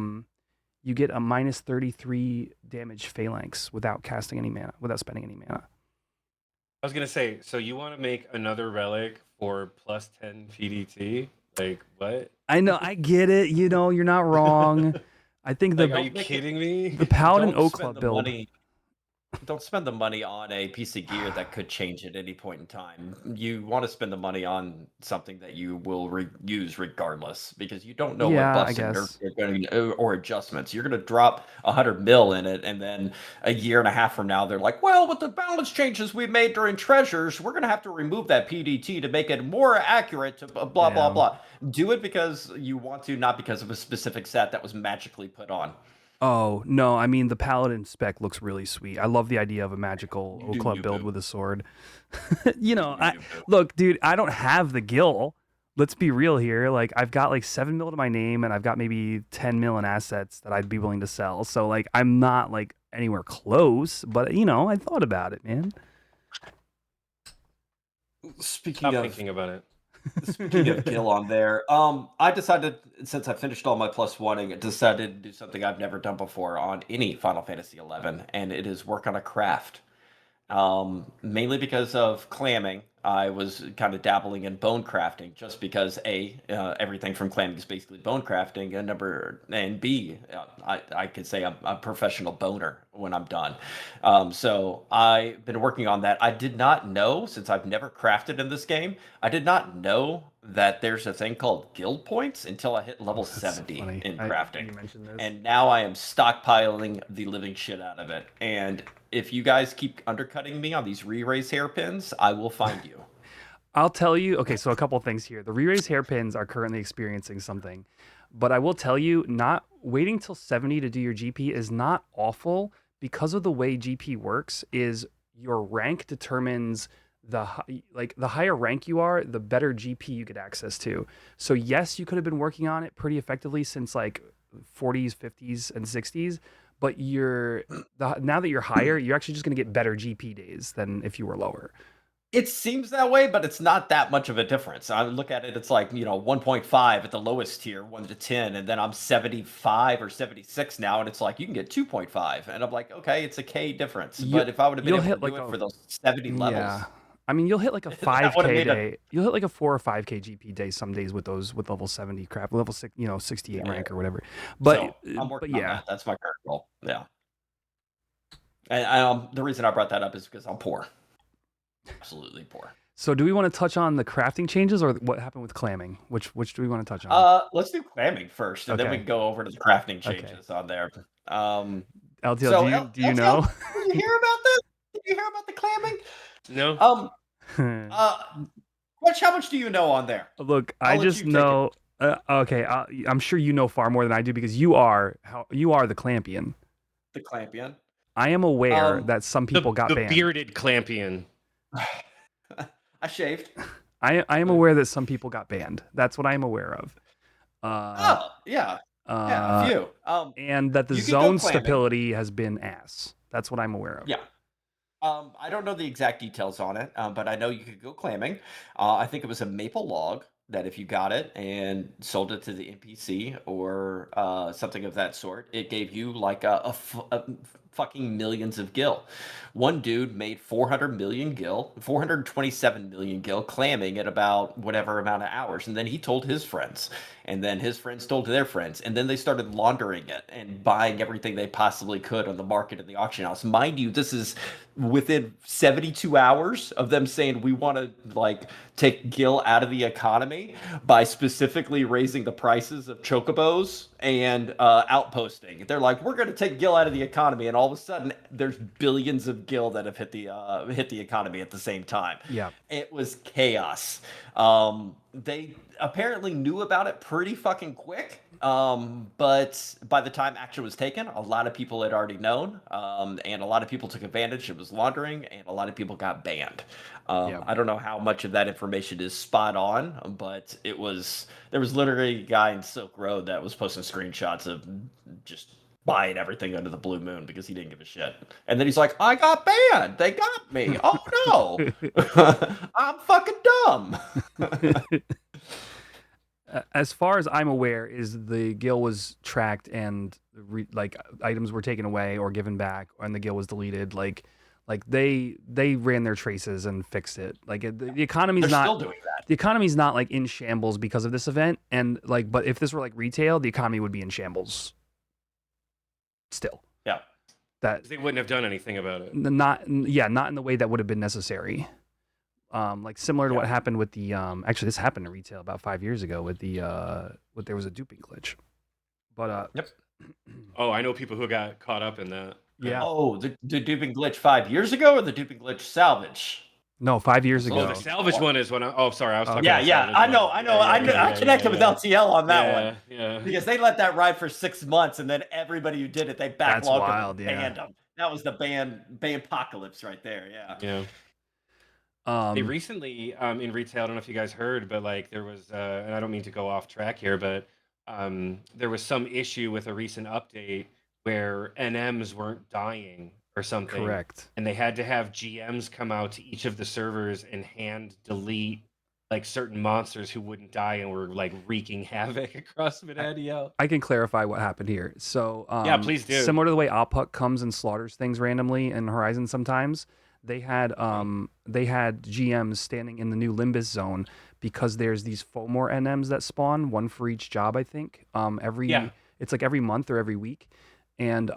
minus 33 damage phalanx without casting any mana, without spending any mana. I was gonna say, so you want to make another relic for plus 10 PDT? Like what? I know, I get it. You know, you're not wrong. I think Like, are you kidding me? the Paladin Don't O spend Club the build. money- Don't spend the money on a piece of gear that could change at any point in time. You want to spend the money on something that you will use regardless, because you don't know Yeah, I what buffs and guess. nerfs are going to, or adjustments. You're going to drop 100 mil in it, and then a year and a half from now, they're like, well, with the balance changes we made during treasures, we're going to have to remove that PDT to make it more accurate to blah, blah, Yeah. blah. Do it because you want to, not because of a specific set that was magically put on. Oh, no, I mean, the Paladin spec looks really sweet. I love the idea of a magical O Club build with a sword. You know, look, dude, I don't have the gil. Let's be real here. Like, I've got like 7 mil to my name, and I've got maybe 10 mil in assets that I'd be willing to sell. So, like, I'm not like anywhere close, but you know, I thought about it, man. Speaking Stop thinking about it. Speaking of Gil on there, I decided, since I finished all my +1ing, I decided to do something I've never done before on any Final Fantasy 11, and it is work on a craft. Mainly because of clamming, I was kind of dabbling in bone crafting, just because everything from clamming is basically bone crafting, and B, I could say I'm a professional boner when I'm done. So I've been working on that. I did not know, since I've never crafted in this game, I did not know that there's a thing called guild points until I hit level 70 funny. in You crafting. mentioned this. And now I am stockpiling the living shit out of it. And if you guys keep undercutting me on these re-raise hairpins, I will find you. I'll tell you. Okay, so a couple things here. The re-raise hairpins are currently experiencing something, but I will tell you, not waiting till 70 to do your GP is not awful, because of the way GP works. Is your rank determines the higher rank you are, the better GP you get access to. So yes, you could have been working on it pretty effectively since like 40s, 50s, and 60s. But now that you're higher, you're actually just going to get better GP days than if you were lower. It seems that way, but it's not that much of a difference. I look at it, it's like, 1.5 at the lowest tier, 1 to 10, and then I'm 75 or 76 now, and it's like, you can get 2.5. And I'm like, okay, it's a K difference. But if I would have been able to do it for those 70 levels. Yeah. I mean, you'll hit like a 5K day. You'll hit like a 4 or 5K GP day some days with level 70 crap, level 6, 68 rank or whatever. But I'm working on that. That's my current goal. Yeah. And the reason I brought that up is because I'm poor. Absolutely poor. So do we want to touch on the crafting changes, or what happened with clamming? Which do we want to touch on? Let's do clamming first, and then we can go over to the crafting changes on there. LTL, do you know? Did you hear about this? Did you hear about the clamming? No. How much do you know on there? Look, I just know. Okay, I'm sure you know far more than I do, because you are the Clampion. The Clampion. I am aware that some people got banned. The bearded Clampion. I shaved. I am aware that some people got banned. That's what I am aware of. Yeah, a few. And that the zone stability has been ass. That's what I'm aware of. Yeah. I don't know the exact details on it, but I know you could go clamming. I think it was a maple log that if you got it and sold it to the NPC or something of that sort, it gave you like a fucking millions of gil. One dude made 400 million gil, 427 million gil clamming at about whatever amount of hours. And then he told his friends, and then his friends told their friends, and then they started laundering it and buying everything they possibly could on the market and the auction house. Mind you, this is within 72 hours of them saying we want to like take gil out of the economy by specifically raising the prices of chocobos and outposting. They're like, we're going to take gil out of the economy, and all of a sudden there's billions of gil that have hit the economy at the same time. Yeah. It was chaos. They apparently knew about it pretty fucking quick. But by the time action was taken, a lot of people had already known, and a lot of people took advantage. It was laundering, and a lot of people got banned. I don't know how much of that information is spot on, but there was literally a guy in Silk Road that was posting screenshots of just buying everything under the blue moon because he didn't give a shit. And then he's like, I got banned. They got me. Oh no. I'm fucking dumb. As far as I'm aware, is the gil was tracked and items were taken away or given back, and the gil was deleted. Like they ran their traces and fixed it. Like the economy's They're not still doing that. The economy's not like in shambles because of this event, and like, but if this were like retail, the economy would be in shambles. Still, yeah, that They wouldn't have done anything about it. not in the way that would have been necessary. Like similar to what happened with the actually this happened in retail about 5 years ago with the there was a duping glitch. But Yep. Oh, I know people who got caught up in that. Yeah. Oh, the duping glitch 5 years ago, or the duping glitch salvage? No, 5 years ago. Oh, the salvage one is when sorry, I was talking Yeah, about yeah, salvage I know. one. I connected with LTL on that one. Yeah. Because they let that ride for 6 months, and then everybody who did it, they That's backlogged wild, them and yeah. banned them. That was the ban apocalypse right there. Yeah. Yeah. They recently in retail, I don't know if you guys heard, but like there was and I don't mean to go off track here, but there was some issue with a recent update where NMs weren't dying or something. Correct. And they had to have GMs come out to each of the servers and hand delete like certain monsters who wouldn't die and were like wreaking havoc across mid-ADL. I can clarify what happened here. So Yeah, please do. Similar to the way Oppuck comes and slaughters things randomly in Horizon sometimes, they had GMs standing in the new Limbus zone because there's these Fomor NMs that spawn, one for each job, I think. It's like every month or every week. And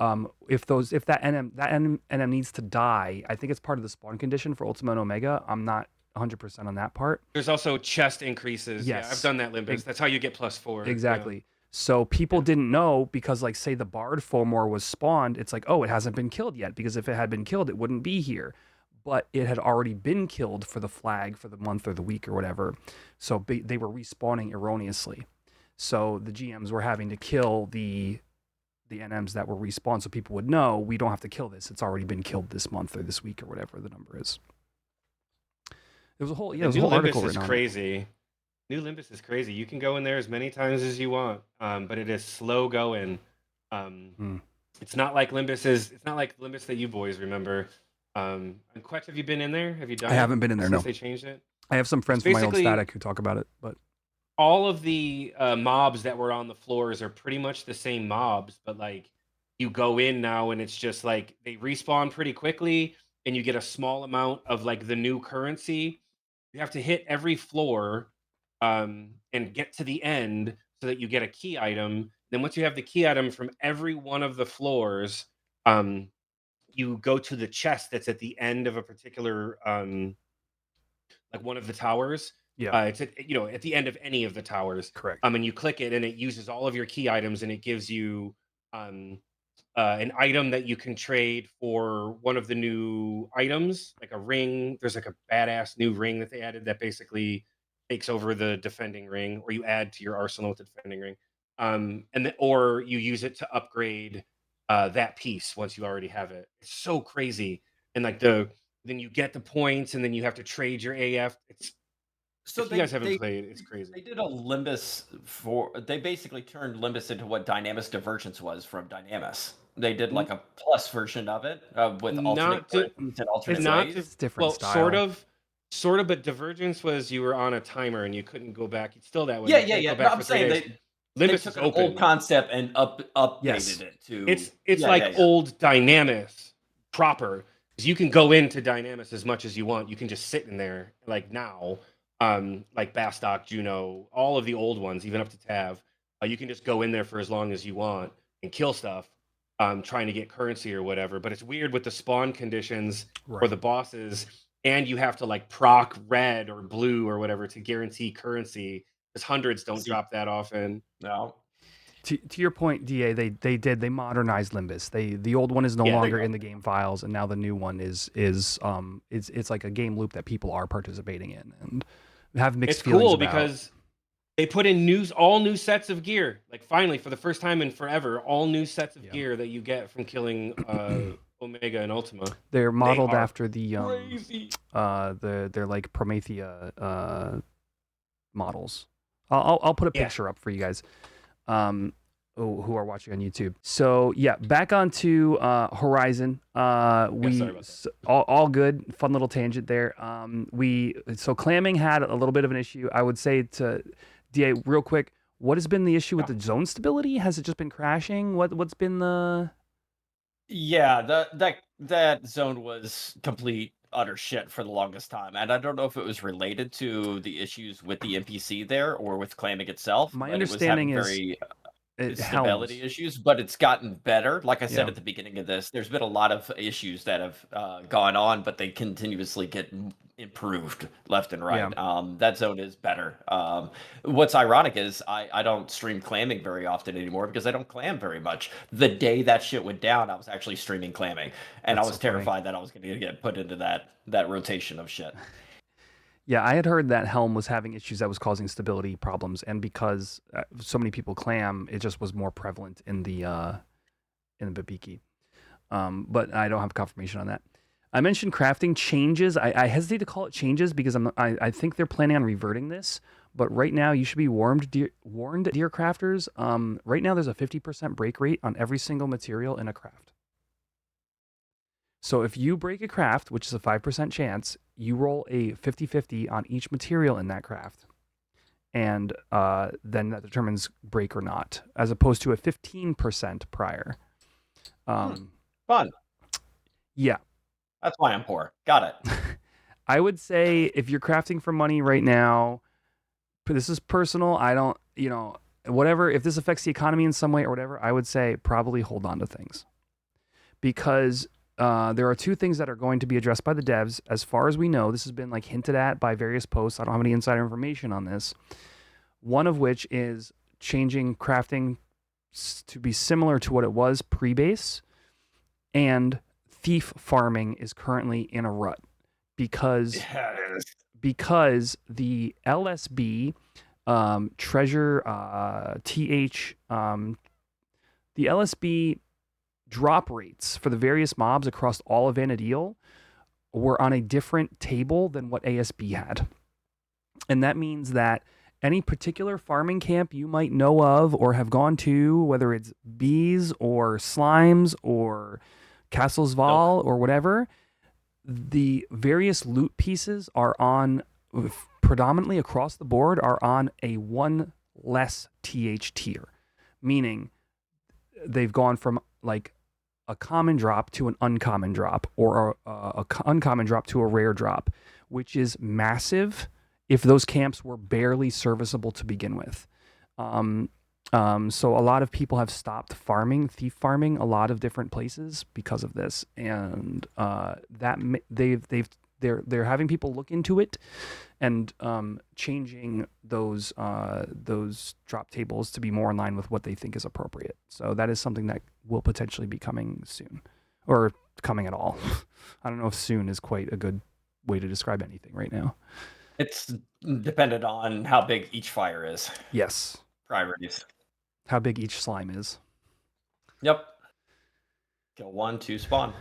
if that NM needs to die, I think it's part of the spawn condition for Ultima and Omega. I'm not 100% on that part. There's also chest increases. Yes. Yeah, I've done that Limbus. That's how you get +4. Exactly. Yeah. So people didn't know because, like, say the Bard Fomor was spawned, it's like, oh, it hasn't been killed yet, because if it had been killed, it wouldn't be here. But it had already been killed for the flag for the month or the week or whatever. So they were respawning erroneously. So the GMs were having to kill the NMs that were respawned so people would know we don't have to kill this. It's already been killed this month or this week or whatever the number is. There was a whole article written on it. Crazy. New Limbus is crazy. You can go in there as many times as you want, but it is slow going. It's not like Limbus that you boys remember. And Quetch, have you been in there? Have you done? I haven't been in there. Since No. they changed it. I have some friends from my own static who talk about it, but all of the mobs that were on the floors are pretty much the same mobs, but like you go in now and it's just like they respawn pretty quickly, and you get a small amount of like the new currency. You have to hit every floor and get to the end so that you get a key item. Then once you have the key item from every one of the floors, you go to the chest that's at the end of a particular like one of the towers. yeah, It's at the end of any of the towers. correct. And you click it and it uses all of your key items, and it gives you an item that you can trade for one of the new items, like a ring. There's like a badass new ring that they added that basically takes over the defending ring, or you add to your arsenal with the defending ring. Or you use it to upgrade that piece once you already have it. It's so crazy. And like then you get the points, and then you have to trade your AF. So if you guys haven't played, it's crazy. They did a Limbus they basically turned Limbus into what Dynamis Divergence was from Dynamis. They did like a plus version of it with alternate currencies and alternate ways. It's different style. Sort of, but Divergence was you were on a timer and you couldn't go back. It's still that way. Yeah. No, I'm saying They Limbus took is an open. old concept and updated Yes. it to. It's Yeah, like yeah, yeah. old Dynamis proper. Because you can go into Dynamis as much as you want. You can just sit in there like now. Like Bastock, Juno, all of the old ones, even up to Tav. You can just go in there for as long as you want and kill stuff, trying to get currency or whatever. But it's weird with the spawn conditions for the bosses, and you have to like proc red or blue or whatever to guarantee currency. Because hundreds don't drop that often. No. To your point, DA, they modernized Limbus. The old one is no Yeah, there you longer go. in the game files, and now the new one is it's like a game loop that people are participating in and have mixed It's feelings cool about. because they put in all new sets of gear. Like finally, for the first time in forever, all new sets of gear that you get from killing Omega and Ultima. They're modeled are after the crazy. they're like Promethea models. I'll put a picture up for you guys. Who are watching on YouTube. So yeah, back onto Horizon. sorry about that. All good, fun little tangent there. So Clamming had a little bit of an issue. I would say to DA real quick, what has been the issue with the zone stability? Has it just been crashing? What's been the? Yeah, that zone was complete utter shit for the longest time, and I don't know if it was related to the issues with the NPC there or with Clamming itself. My but understanding it was is having it stability helms. issues, but it's gotten better. Like I said Yeah. at the beginning of this, there's been a lot of issues that have gone on, but they continuously get improved left and right. That zone is better. What's ironic is I don't stream clamming very often anymore because I don't clam very much. The day that shit went down, I was actually streaming clamming, and I was terrified that I was going to get put into that rotation of shit. Yeah, I had heard that Helm was having issues that was causing stability problems, and because so many people clam, it just was more prevalent in the Babiki. But I don't have confirmation on that. I mentioned crafting changes. I hesitate to call it changes because I think they're planning on reverting this. But right now, you should be warned, dear crafters. Right now, there's a 50% break rate on every single material in a craft. So if you break a craft, which is a 5% chance, you roll a 50-50 on each material in that craft. And then that determines break or not, as opposed to a 15% prior. Fun. Yeah. That's why I'm poor. Got it. I would say if you're crafting for money right now, but this is personal, I don't, whatever, if this affects the economy in some way or whatever, I would say probably hold on to things. Because there are two things that are going to be addressed by the devs. As far as we know, this has been like hinted at by various posts. I don't have any insider information on this. One of which is changing crafting to be similar to what it was pre-base, and thief farming is currently in a rut because the LSB treasure the LSB drop rates for the various mobs across all of Vanadil were on a different table than what ASB had. And that means that any particular farming camp you might know of or have gone to, whether it's bees or slimes or Castles Val or whatever, the various loot pieces are on, predominantly across the board, are on a one less TH tier, meaning they've gone from like a common drop to an uncommon drop, or a uncommon drop to a rare drop, which is massive if those camps were barely serviceable to begin with. So a lot of people have stopped thief farming a lot of different places because of this, and they're having people look into it and changing those drop tables to be more in line with what they think is appropriate. So that is something that will potentially be coming soon, or coming at all. I don't know if soon is quite a good way to describe anything right now. It's dependent on how big each fire is. Yes. Priorities. How big each slime is. Yep. Kill 1, 2 spawn.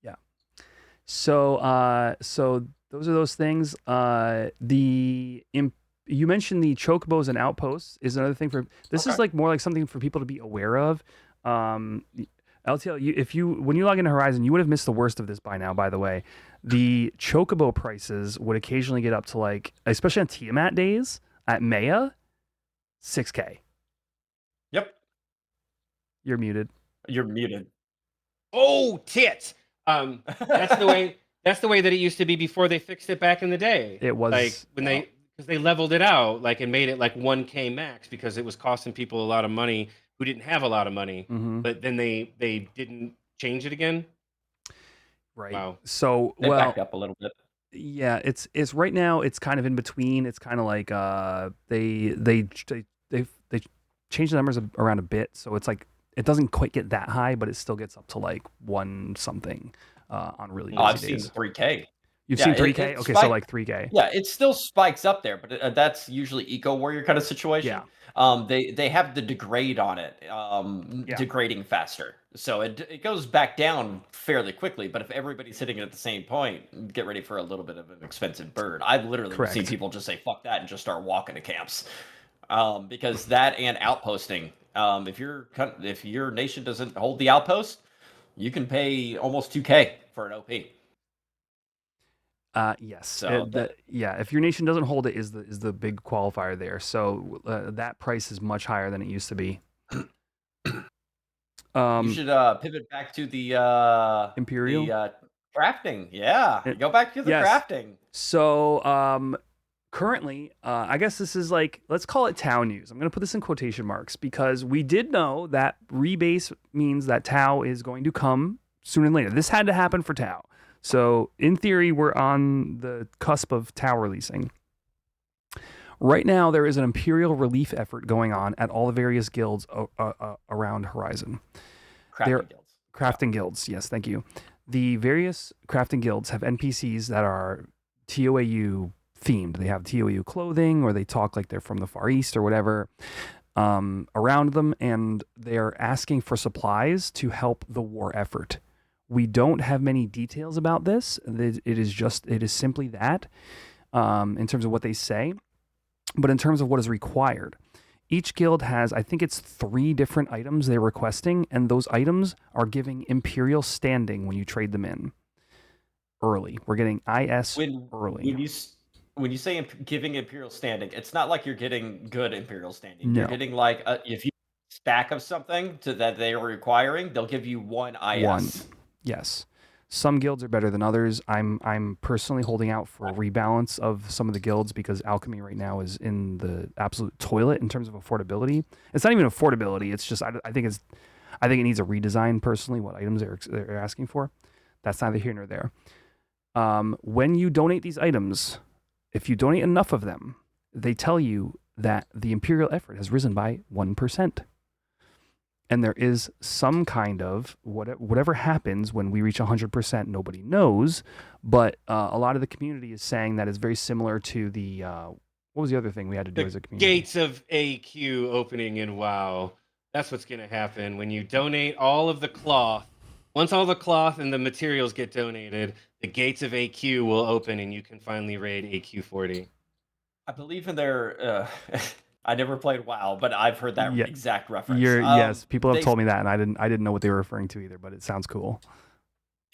Yeah. So those are those things. You mentioned the chocobos and outposts is another thing for this. Is like more like something for people to be aware of. LTL, when you log into Horizon, you would have missed the worst of this by now, by the way. The chocobo prices would occasionally get up to, like, especially on Tiamat days at Maya, $6K. You're muted. You're muted. Oh, tits. That's the way. That's the way that it used to be before they fixed it back in the day. It was like when because they leveled it out, like and made it like 1K max because it was costing people a lot of money who didn't have a lot of money. Mhm. But then they didn't change it again. Right. Wow. So They well, backed up a little bit. yeah, it's right now. It's kind of in between. It's kind of like they change the numbers around a bit, so it's like it doesn't quite get that high, but it still gets up to like 1 something on really Oh, I've busy seen days. 3K. You've Yeah, seen it 3K? Okay, so spiked. like 3K. Yeah, it still spikes up there, but that's usually eco warrior kind of situation. Yeah. They have the degrade on it, Yeah. degrading faster, so it goes back down fairly quickly. But if everybody's hitting it at the same point, get ready for a little bit of an expensive bird. I've literally seen Correct. people just say "fuck that" and just start walking to camps, because that and outposting. If your nation doesn't hold the outpost, you can pay almost 2K for an OP. Yes. So yeah, if your nation doesn't hold it is the big qualifier there. So that price is much higher than it used to be. You should pivot back to the Imperial? crafting. Yeah, go back to the yes. crafting. So currently, I guess this is like, let's call it ToAU news. I'm going to put this in quotation marks because we did know that rebase means that ToAU is going to come sooner than later. This had to happen for ToAU. So in theory, we're on the cusp of ToAU releasing. Right now, there is an Imperial relief effort going on at all the various guilds around Horizon. Crafting guilds, yes, thank you. The various crafting guilds have NPCs that are ToAU themed. They have ToAU clothing, or they talk like they're from the Far East or whatever around them, and they're asking for supplies to help the war effort. We don't have many details about this. It is simply that in terms of what they say, but in terms of what is required. Each guild has, I think it's 3 different items they're requesting, and those items are giving Imperial standing when you trade them in early. We're getting IS early. When you say giving Imperial standing, it's not like you're getting good Imperial standing. No. You're getting like if you stack of something that they are requiring, they'll give you 1 IS. 1. Yes. Some guilds are better than others. I'm personally holding out for a rebalance of some of the guilds because alchemy right now is in the absolute toilet in terms of affordability. It's not even affordability. It's just I think it needs a redesign personally. What items they're asking for, that's neither here nor there. When you donate these items, if you donate enough of them, they tell you that the Imperial effort has risen by 1%. And there is some kind of, whatever happens when we reach 100%, nobody knows. But a lot of the community is saying that it's very similar to the, what was the other thing we had to do as a community? Gates of AQ opening in WoW. That's what's going to happen when you donate all of the cloth. Once all the cloth and the materials get donated, the gates of AQ will open and you can finally raid AQ40. I believe in their... I never played WoW, but I've heard that exact reference. Yes, people have told me that, and I didn't know what they were referring to either, but it sounds cool.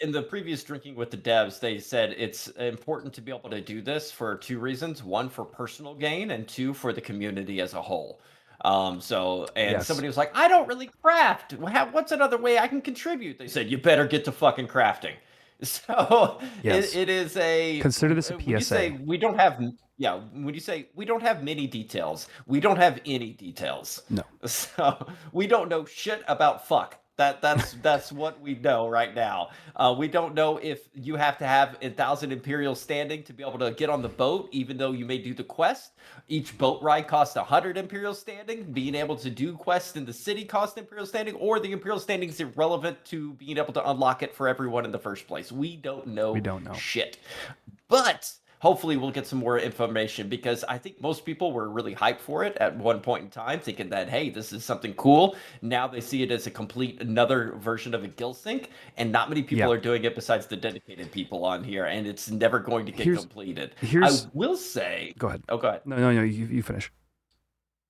In the previous Drinking with the Devs, they said it's important to be able to do this for 2 reasons. 1, for personal gain, and 2, for the community as a whole. Somebody was like, I don't really craft. What's another way I can contribute? They said, you better get to fucking crafting. So yes. it is a... Consider this a PSA. When you say we don't have... Yeah, when you say we don't have many details, we don't have any details. No. So we don't know shit about fuck. That's what we know right now. We don't know if you have to have 1,000 Imperial standing to be able to get on the boat, even though you may do the quest. Each boat ride costs 100 Imperial standing. Being able to do quests in the city costs Imperial standing, or the Imperial standing is irrelevant to being able to unlock it for everyone in the first place. We don't know shit. But hopefully we'll get some more information, because I think most people were really hyped for it at one point in time, thinking that, hey, this is something cool. Now they see it as another version of a guild sync, and not many people are doing it besides the dedicated people on here, and it's never going to get completed. I will say... Go ahead. Oh, go ahead. No, you finish.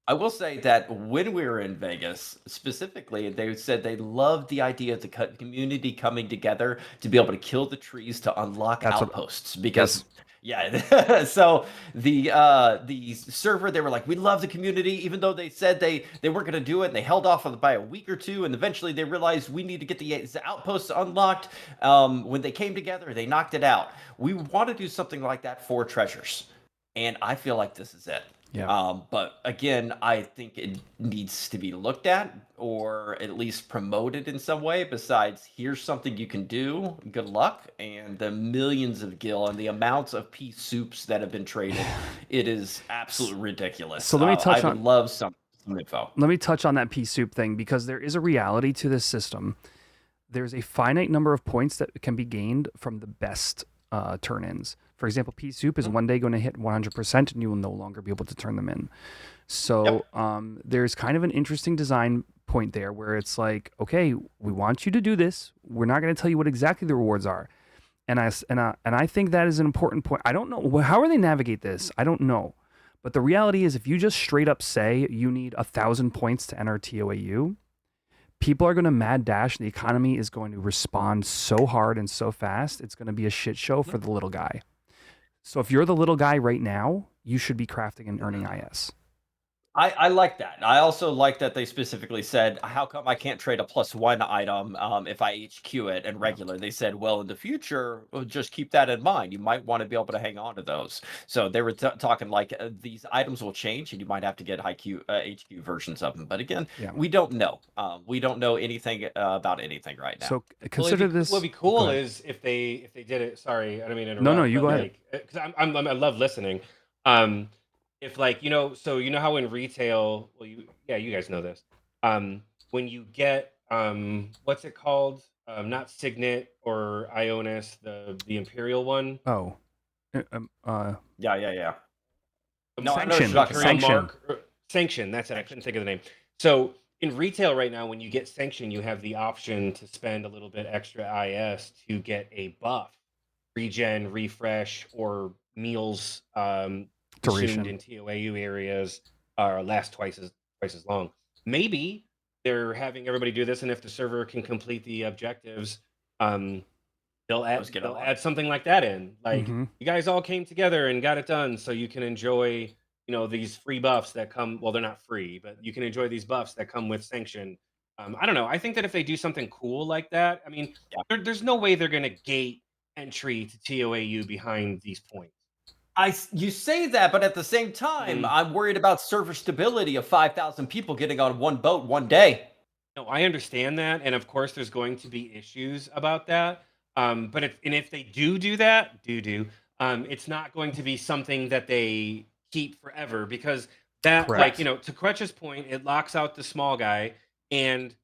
I will say that when we were in Vegas, specifically, they said they loved the idea of the community coming together to be able to kill the trees to unlock outposts. Because... Yeah. So the server, they were like, we love the community, even though they said they weren't going to do it, and they held off on it by a week or two, and eventually they realized we need to get the outposts unlocked. When they came together, they knocked it out. We want to do something like that for treasures, and I feel like this is it. Yeah. But again, I think it needs to be looked at or at least promoted in some way. Besides, here's something you can do. Good luck, and the millions of gil and the amounts of pea soups that have been traded, it is absolutely ridiculous. So let me touch I would on- love some info. Let me touch on that pea soup thing, because there is a reality to this system. There's a finite number of points that can be gained from the best turn-ins. For example, pea soup is one day going to hit 100%, and you will no longer be able to turn them in. So there's kind of an interesting design point there, where it's like, okay, we want you to do this. We're not going to tell you what exactly the rewards are. And I think that is an important point. I don't know how are they navigate this. I don't know. But the reality is, if you just straight up say you need 1,000 points to enter ToAU, people are going to mad dash. The economy is going to respond so hard and so fast. It's going to be a shit show for the little guy. So if you're the little guy right now, you should be crafting and earning IS. I like that. I also like that they specifically said, how come I can't trade a +1 item if I HQ it and regular? They said, well, in the future, just keep that in mind. You might want to be able to hang on to those. So they were talking like these items will change, and you might have to get HQ versions of them. But again, we don't know. We don't know anything about anything right now. So consider this. What would be cool is if they did it. Sorry, I don't mean to interrupt. No, you go ahead. Because I love listening. If like so you know how in retail, well, you guys know this. When you get what's it called? Not Signet or Ionis, the Imperial one. Oh, Yeah. No, Sanction. Sanction. That's it. I couldn't think of the name. So in retail right now, when you get Sanction, you have the option to spend a little bit extra IS to get a buff, regen, refresh, or meals. Consumed in ToAU areas last twice as long. Maybe they're having everybody do this, and if the server can complete the objectives, they'll add something like that in. Like you guys all came together and got it done, so you can enjoy these free buffs that come. Well, they're not free, but you can enjoy these buffs that come with Sanction. I don't know. I think that if they do something cool like that, I mean, there's no way they're going to gate entry to ToAU behind these points. You say that, but at the same time, I'm worried about server stability of 5,000 people getting on one boat one day. No, I understand that, and of course, there's going to be issues about that. But if they do that, it's not going to be something that they keep forever, because that, Correct. like, to Crutch's point, it locks out the small guy, and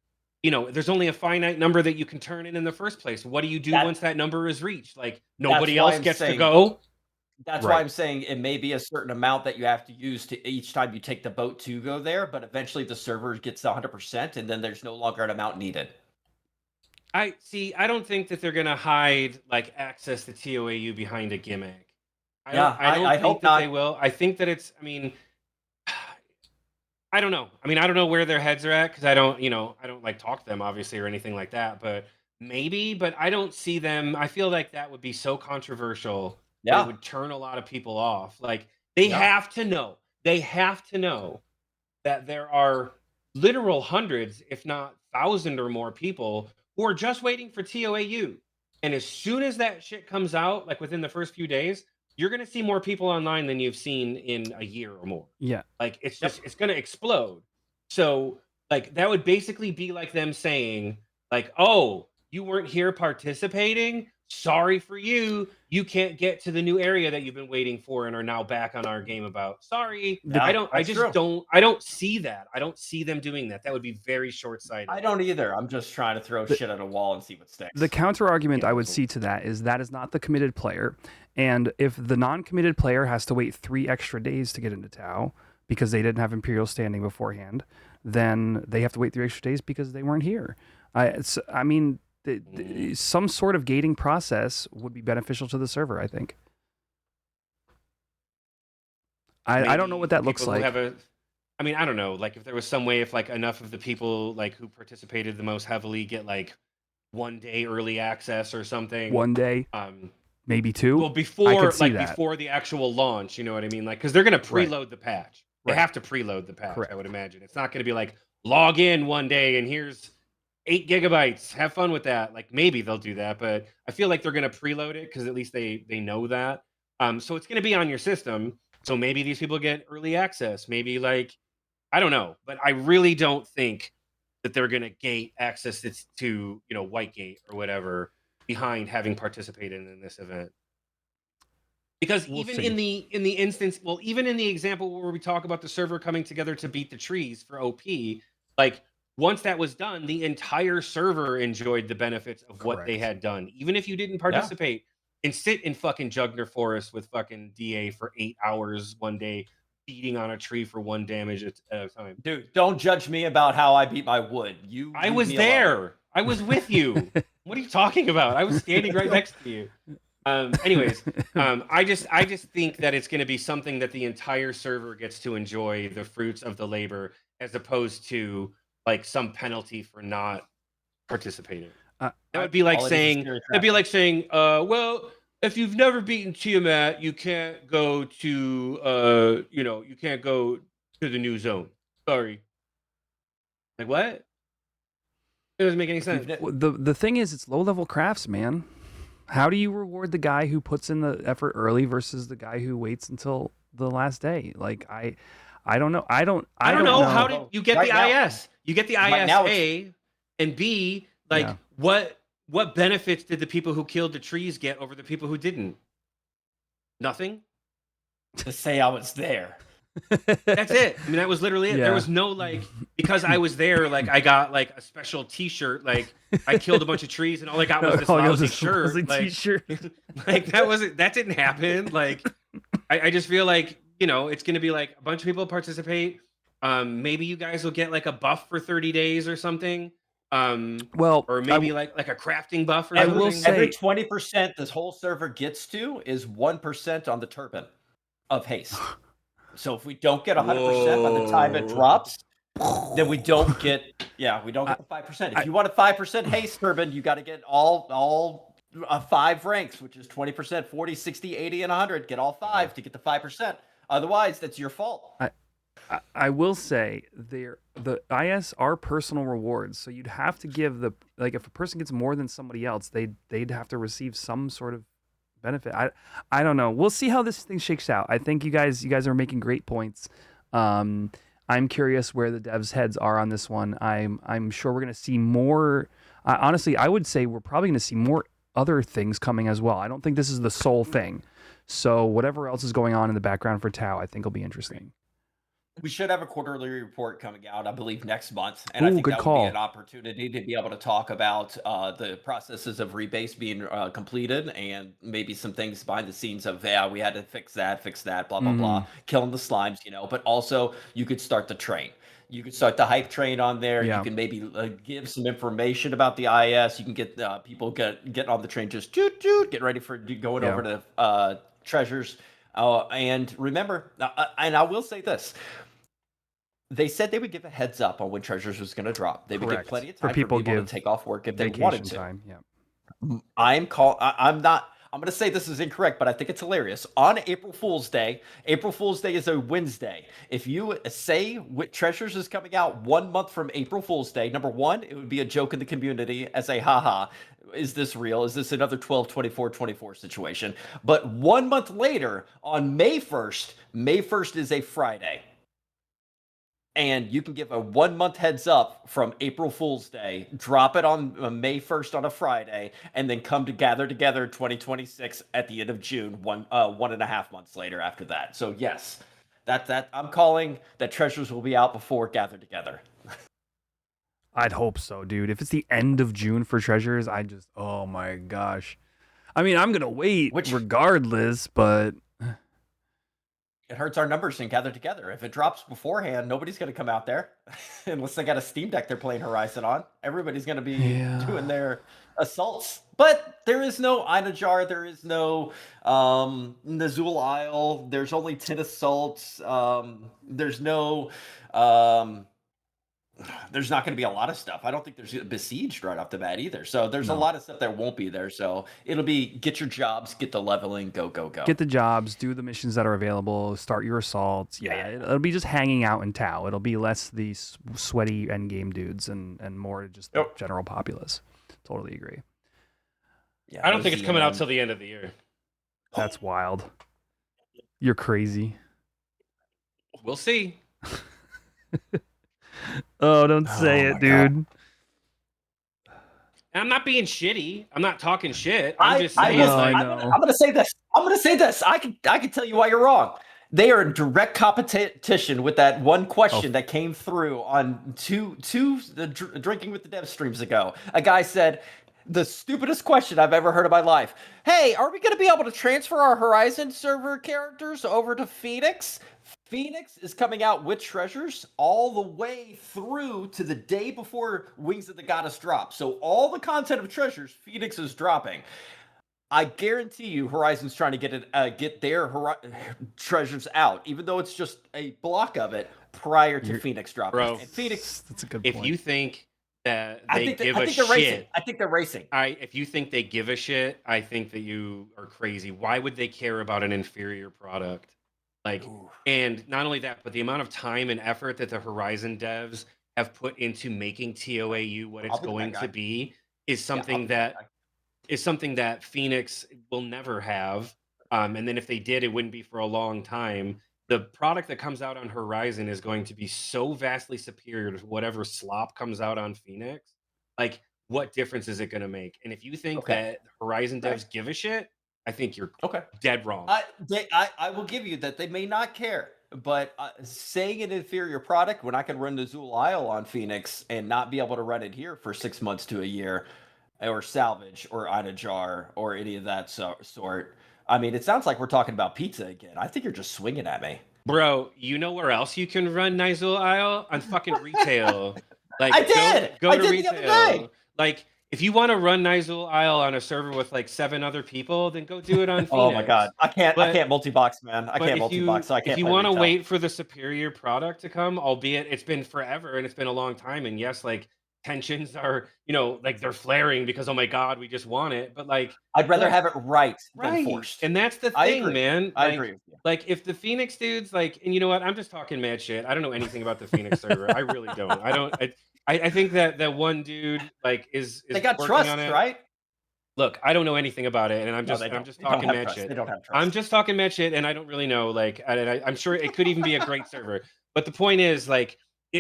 there's only a finite number that you can turn in the first place. What do you do once that number is reached? Like, nobody else gets to go. That's why I'm saying it may be a certain amount that you have to use to each time you take the boat to go there, but eventually the server gets 100%, and then there's no longer an amount needed. I don't think that they're gonna hide like access to ToAU behind a gimmick. I don't think that they will. I think that it's. I mean, I don't know. I mean, I don't know where their heads are at, because I don't like talk to them obviously or anything like that. But maybe. But I don't see them. I feel like that would be so controversial. It would turn a lot of people off. Like they have to know. They have to know that there are literal hundreds, if not 1,000 or more people who are just waiting for ToAU. And as soon as that shit comes out, like within the first few days, you're going to see more people online than you've seen in a year or more. Yeah. Like it's just, it's going to explode. So like that would basically be like them saying like, oh, you weren't here participating? Sorry for you. You can't get to the new area that you've been waiting for and are now back on our game about. Sorry. I don't see that. I don't see them doing that. That would be very short-sighted. I don't either. I'm just trying to throw shit at a wall and see what sticks. The counter argument I would see to that is not the committed player. And if the non-committed player has to wait 3 extra days to get into Tau because they didn't have Imperial standing beforehand, then they have to wait 3 extra days because they weren't here. I mean, some sort of gating process would be beneficial to the server, I think. I don't know what that looks like. I mean, I don't know. Like if there was some way, if like enough of the people like who participated the most heavily get like 1 day early access or something. 1 day. maybe 2. Well, I before could see like that. before the actual launch, you know what I mean? Like, because they're gonna preload the patch. They Right. have to preload the patch. Correct. I would imagine it's not gonna be like log in one day and here's 8 gigabytes. Have fun with that. Like maybe they'll do that, but I feel like they're gonna preload it because at least they know that. So it's gonna be on your system. So maybe these people get early access. Maybe like I don't know, but I really don't think that they're gonna gate access to Whitegate or whatever behind having participated in this event. Because We'll even see. in the instance, well, even in the example where we talk about the server coming together to beat the trees for OP, like once that was done, the entire server enjoyed the benefits of what they Correct. had done. Even if you didn't participate and sit in fucking Jugner Forest with fucking DA for 8 hours one day, beating on a tree for 1 damage at a time. Dude, don't judge me about how I beat my wood. I leave was me there. alone. I was with you. What are you talking about? I was standing right next to you. Anyways, I just think that it's going to be something that the entire server gets to enjoy the fruits of the labor, as opposed to like some penalty for not participating. That would be like all it is saying, serious that'd be traffic. like saying, well, if you've never beaten Tiamat, you can't go to, you can't go to the new zone. Sorry. Like what? It doesn't make any sense. Well, the thing is, it's low level crafts, man. How do you reward the guy who puts in the effort early versus the guy who waits until the last day? Like I don't know. I don't know. How did you get Right the now- IS? You get the right IS now A, and B, like Yeah. what benefits did the people who killed the trees get over the people who didn't? Nothing. To say I was there. That's it. I mean, that was literally it. Yeah. There was no like, because I was there, like I got like a special T-shirt. Like I killed a bunch of trees, and all I got was this All it lousy was shirt. a Like, t-shirt. like that didn't happen. Like I just feel like it's gonna be like a bunch of people participate. Maybe you guys will get like a buff for 30 days or something. Well, or maybe like a crafting buff or I something. will say- Every 20% this whole server gets to is 1% on the turban of haste. So if we don't get 100% by the time it Whoa. drops, then we don't get the 5%. If you want a 5% haste turban, you got to get all 5 ranks, which is 20%, 40, 60, 80, and 100. Get all 5 to get the 5%. Otherwise, that's your fault. I will say the IS are personal rewards, so you'd have to give if a person gets more than somebody else, they'd have to receive some sort of benefit. I don't know. We'll see how this thing shakes out. I think you guys are making great points. I'm curious where the devs' heads are on this one. I'm sure we're gonna see more. Honestly, I would say we're probably gonna see more other things coming as well. I don't think this is the sole thing. So whatever else is going on in the background for ToAU, I think will be interesting. We should have a quarterly report coming out, I believe, next month. And Ooh, I think good that would call. be an opportunity to be able to talk about the processes of rebase being completed and maybe some things behind the scenes of, we had to fix that, blah, blah, blah, killing the slimes, but also you could start the train. You could start the hype train on there. Yeah. You can maybe give some information about the IS. You can get people get on the train, just get ready for going over to treasures. And remember, and I will say this. They said they would give a heads up on when treasures was going to drop. They would give Correct. plenty of For time people for people give to take off work if they Vacation wanted to. time. Yeah. I'm going to say this is incorrect, but I think it's hilarious. On April Fool's Day is a Wednesday. If you say treasures is coming out 1 month from April Fool's Day, number one, it would be a joke in the community as a haha. Is this real? Is this another 12/24/24 situation? But 1 month later, on May 1st is a Friday. And you can give a 1 month heads up from April Fool's Day, drop it on May 1st on a Friday, and then come to gather together 2026 at the end of June, 1.5 months later after that. So yes, that I'm calling that treasures will be out before gather together. I'd hope so, dude. If it's the end of June for treasures, oh my gosh. I mean, I'm gonna wait regardless, but It hurts our numbers and gather together. If it drops beforehand, nobody's going to come out there unless they got a Steam Deck they're playing Horizon on. Everybody's going to be doing their assaults. But there is no Einajar. There is no Nazul Isle. There's only 10 assaults. There's no there's not going to be a lot of stuff. I don't think there's besieged right off the bat either. So there's a lot of stuff that won't be there. So it'll be get your jobs, get the leveling, go. Get the jobs, do the missions that are available, start your assaults. Yeah, it'll be just hanging out in Tau. It'll be less the sweaty endgame dudes and more just the general populace. Totally agree. Yeah, I don't think it's coming out till the end of the year. That's wild. You're crazy. We'll see. Oh, don't say it, dude. And I'm not being shitty. I'm not talking shit. I'm just saying. I'm going to say this. I can tell you why you're wrong. They are in direct competition with that one question that came through on two Drinking with the Dev streams ago. A guy said, the stupidest question I've ever heard in my life. Hey, are we going to be able to transfer our Horizon server characters over to Phoenix? Phoenix is coming out with treasures all the way through to the day before Wings of the Goddess drop. So all the content of treasures, Phoenix is dropping. I guarantee you Horizon's trying to get their treasures out, even though it's just a block of it prior to Phoenix dropping. Bro, and Phoenix, that's a good point. If you think that I they think give I a think they're shit, racing. I think they're racing. if you think they give a shit, I think that you are crazy. Why would they care about an inferior product? Like, and not only that, but the amount of time and effort that the Horizon devs have put into making ToAU what it's going to be is something that Phoenix will never have. And then if they did, it wouldn't be for a long time. The product that comes out on Horizon is going to be so vastly superior to whatever slop comes out on Phoenix. Like, what difference is it going to make? And if you think that Horizon devs give a shit, I think you're dead wrong. I will give you that they may not care, but saying an inferior product when I can run the Azul Isle on Phoenix and not be able to run it here for 6 months to a year, or Salvage, or Inajar, or any of that sort. I mean, it sounds like we're talking about pizza again. I think you're just swinging at me. Bro, you know where else you can run Nizul Isle? On fucking retail. Like, I did! Go to retail. The other day. Like, if you want to run Nizul Isle on a server with like 7 other people, then go do it on Phoenix. Oh my god, I can't multi-box, man. I can't multi-box. So I can't. If you want to wait for the superior product to come, albeit it's been forever and it's been a long time, and yes, like tensions are, like they're flaring because oh my god, we just want it. But like, I'd rather have it right than forced. And that's the thing, man. I agree with you. Like, if the Phoenix dudes, like, and you know what? I'm just talking mad shit. I don't know anything about the Phoenix server. I really don't. I think that one dude like is they got working trust, on it. right? Look, I don't know anything about it, and I'm just talking mad shit. They don't have trust. I'm just talking mad shit, and I don't really know. Like, I'm sure it could even be a great server, but the point is, like,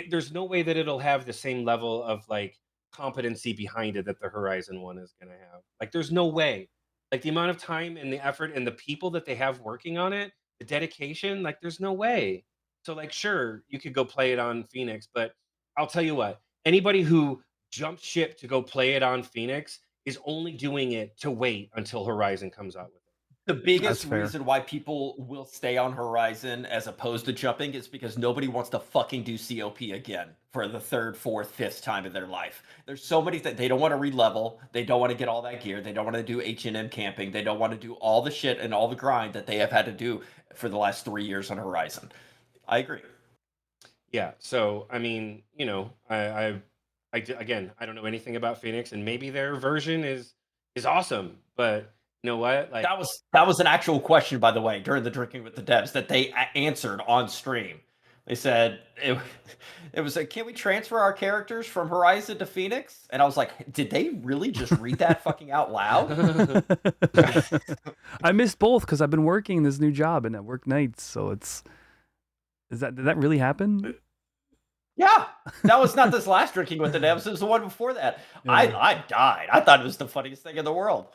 there's no way that it'll have the same level of like competency behind it that the Horizon one is gonna have. Like, there's no way. Like, the amount of time and the effort and the people that they have working on it, the dedication, like, there's no way. So, like, sure, you could go play it on Phoenix, but I'll tell you what. Anybody who jumps ship to go play it on Phoenix is only doing it to wait until Horizon comes out with it. The biggest reason why people will stay on Horizon as opposed to jumping is because nobody wants to fucking do COP again for the 3rd, 4th, 5th time in their life. There's so many things. They don't want to re-level. They don't want to get all that gear. They don't want to do H&M camping. They don't want to do all the shit and all the grind that they have had to do for the last 3 years on Horizon. I agree. Yeah, so I mean, I don't know anything about Phoenix, and maybe their version is awesome, but you know what? Like, that was an actual question, by the way, during the Drinking with the Devs that they answered on stream. They said it was like, can we transfer our characters from Horizon to Phoenix? And I was like, did they really just read that fucking out loud? I missed both because I've been working this new job and I work nights, so did that really happen? Yeah, that was not this last Drinking with the Devs. It was the one before that. Yeah. I died. I thought it was the funniest thing in the world.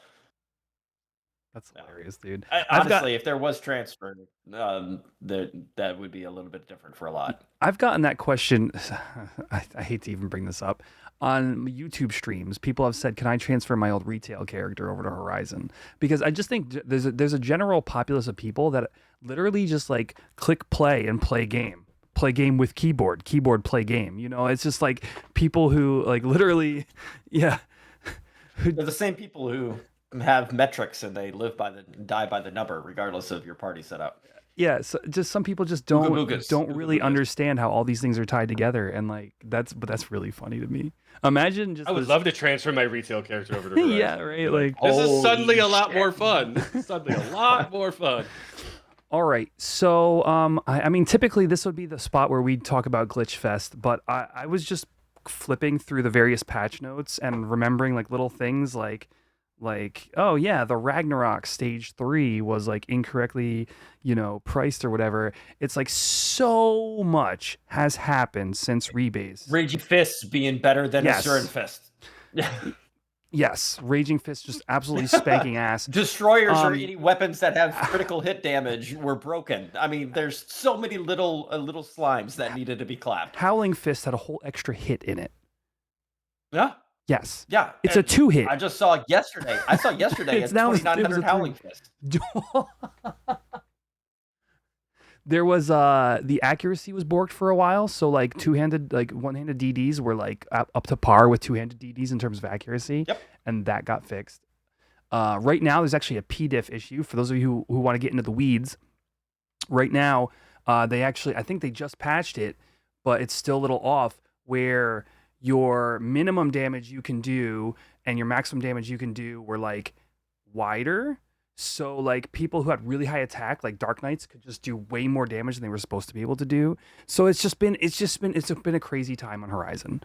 That's hilarious, dude. Honestly, if there was transfer, that would be a little bit different for a lot. I've gotten that question. I hate to even bring this up. On YouTube streams, people have said, can I transfer my old retail character over to Horizon? Because I just think there's a general populace of people that literally just like click play and play game. Play game with keyboard, play game. It's just like people who like literally, yeah. They're the same people who have metrics and they die by the number, regardless of your party setup. Yeah, so just some people just Ooga don't boogas. don't Ooga really boogas. understand how all these things are tied together, and like that's really funny to me. Imagine just I would this- love to transfer my retail character over to Horizon. Yeah, right, like- this is suddenly a Holy lot shit. more fun. This is suddenly a lot more fun. All right, so I mean, typically this would be the spot where we talk about Glitch Fest, but I was just flipping through the various patch notes and remembering like little things like oh yeah, the Ragnarok stage 3 was like incorrectly priced or whatever. It's like so much has happened since Rebase. Raging Fists being better than Yes. a Certain Fist. Yes, Raging Fist just absolutely spanking ass. Destroyers or Um, any weapons that have critical hit damage were broken. I mean, there's so many little slimes that needed to be clapped. Howling Fist had a whole extra hit in it. Yeah, Yes. yeah. It's a and 2-hit. I just saw yesterday. I saw yesterday It's at now- it was 2,900 a Howling three. Fist. There was the accuracy was borked for a while, so like one-handed DDs were like up to par with two-handed DDs in terms of accuracy. Yep. And that got fixed. Right now there's actually a PDIF issue for those of you who want to get into the weeds. Right now, I think they just patched it, but it's still a little off where your minimum damage you can do and your maximum damage you can do were like wider. So like people who had really high attack, like Dark Knights, could just do way more damage than they were supposed to be able to do. So it's been a crazy time on Horizon.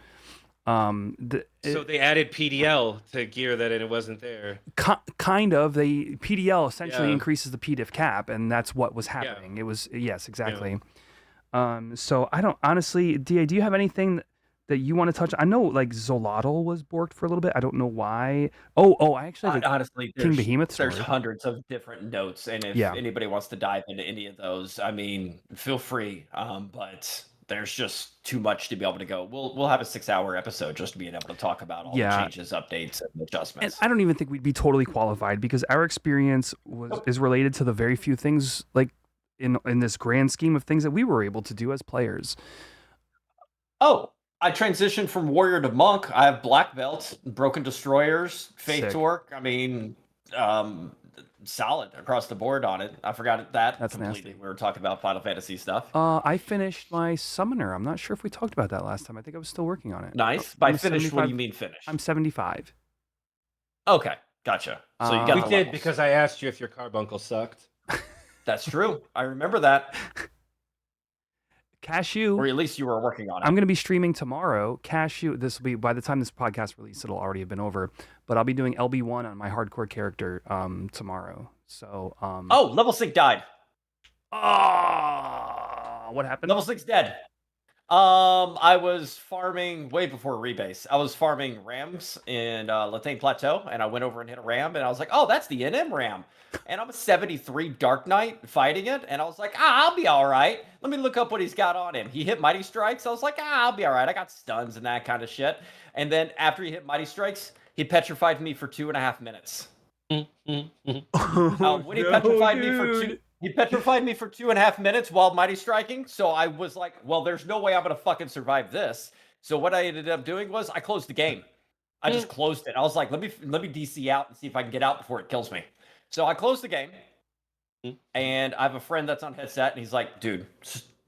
So they added PDL to gear that it wasn't there. Kind of. The PDL essentially Yeah. increases the PDIF cap, and that's what was happening. It was yes, exactly. So I don't honestly, DA, do you have anything that you want to touch? I know like Zolotl was borked for a little bit. I don't know why. I actually have a Honestly, King Behemoth there's sword. hundreds of different notes, and if Yeah. anybody wants to dive into any of those, I mean, feel free. But there's just too much to be able to go. We'll have a 6-hour episode just being able to talk about all the Yeah. changes, updates, and And adjustments. I don't even think we'd be totally qualified because our experience is related to the very few things like in this grand scheme of things that we were able to do as players. Oh, I transitioned from warrior to monk. I have black belts, broken destroyers, faith Sick. torque. I mean, solid across the board on it. I forgot that That's completely. nasty. We were talking about Final Fantasy stuff. I finished my summoner. I'm not sure if we talked about that last time. I think I was still working on it. Nice. I'm By a finished, what 75 do you mean finished? I'm 75. Okay, gotcha. So you got We the did levels. because I asked you if your carbuncle sucked. That's true. I remember that. Cashew. Or at least you were working on it. I'm going to be streaming tomorrow. Cashew. This will be by the time this podcast released, it'll already have been over. But I'll be doing LB1 on my hardcore character tomorrow. So Oh, level 6 died. what happened? Level 6 dead. I was farming way before Rebase. I was farming rams in Latane Plateau, and I went over and hit a ram, and I was like, oh, that's the NM ram. And I'm a 73 Dark Knight fighting it, and I was like, I'll be all right. Let me look up what he's got on him. He hit Mighty Strikes. I was like, I'll be all right. I got stuns and that kind of shit. And then after he hit Mighty Strikes, he petrified me for 2.5 minutes. When he petrified me for he petrified me for 2.5 minutes while Mighty Striking. So I was like, well, there's no way I'm gonna fucking survive this. So what I ended up doing was I closed the game. I just closed it. I was like, let me DC out and see if I can get out before it kills me. So I closed the game, and I have a friend that's on headset, and he's like, dude,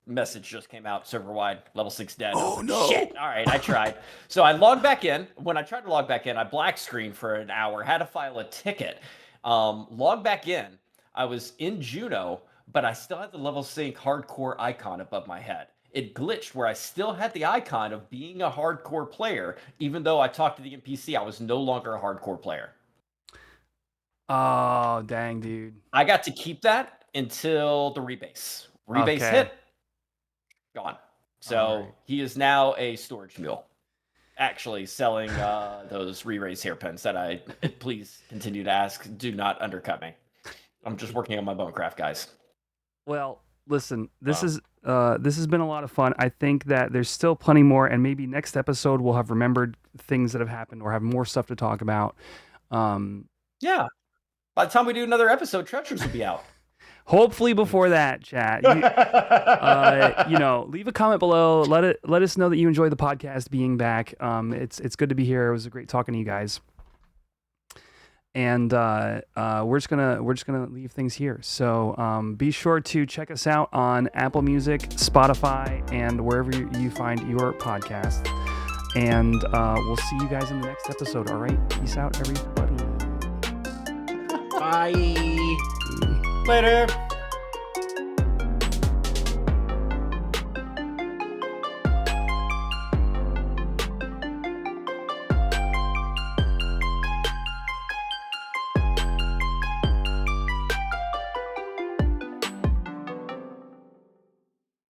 message just came out server wide, level 6 dead. Oh, Like, no. shit. All right, I tried. So I logged back in. When I tried to log back in, I black screened for an hour, had to file a ticket. Logged back in. I was in Juno, but I still had the level 6 hardcore icon above my head. It glitched where I still had the icon of being a hardcore player, even though I talked to the NPC, I was no longer a hardcore player. Oh, dang, dude. I got to keep that until the rebase. Rebase Okay. hit, gone. So Alright. he is now a storage mule. Actually selling those re-raise hairpins that I please continue to ask. Do not undercut me. I'm just working on my bonecraft, guys. Well, listen, this Wow. has been a lot of fun. I think that there's still plenty more, and maybe next episode we'll have remembered things that have happened or have more stuff to talk about. Yeah. By the time we do another episode, Treacherous will be out. Hopefully before that, chat. Leave a comment below. Let us know that you enjoy the podcast being back. It's good to be here. It was great talking to you guys. And we're just gonna leave things here. So be sure to check us out on Apple Music, Spotify, and wherever you find your podcast. And we'll see you guys in the next episode. All right, peace out, everybody. Bye. Later.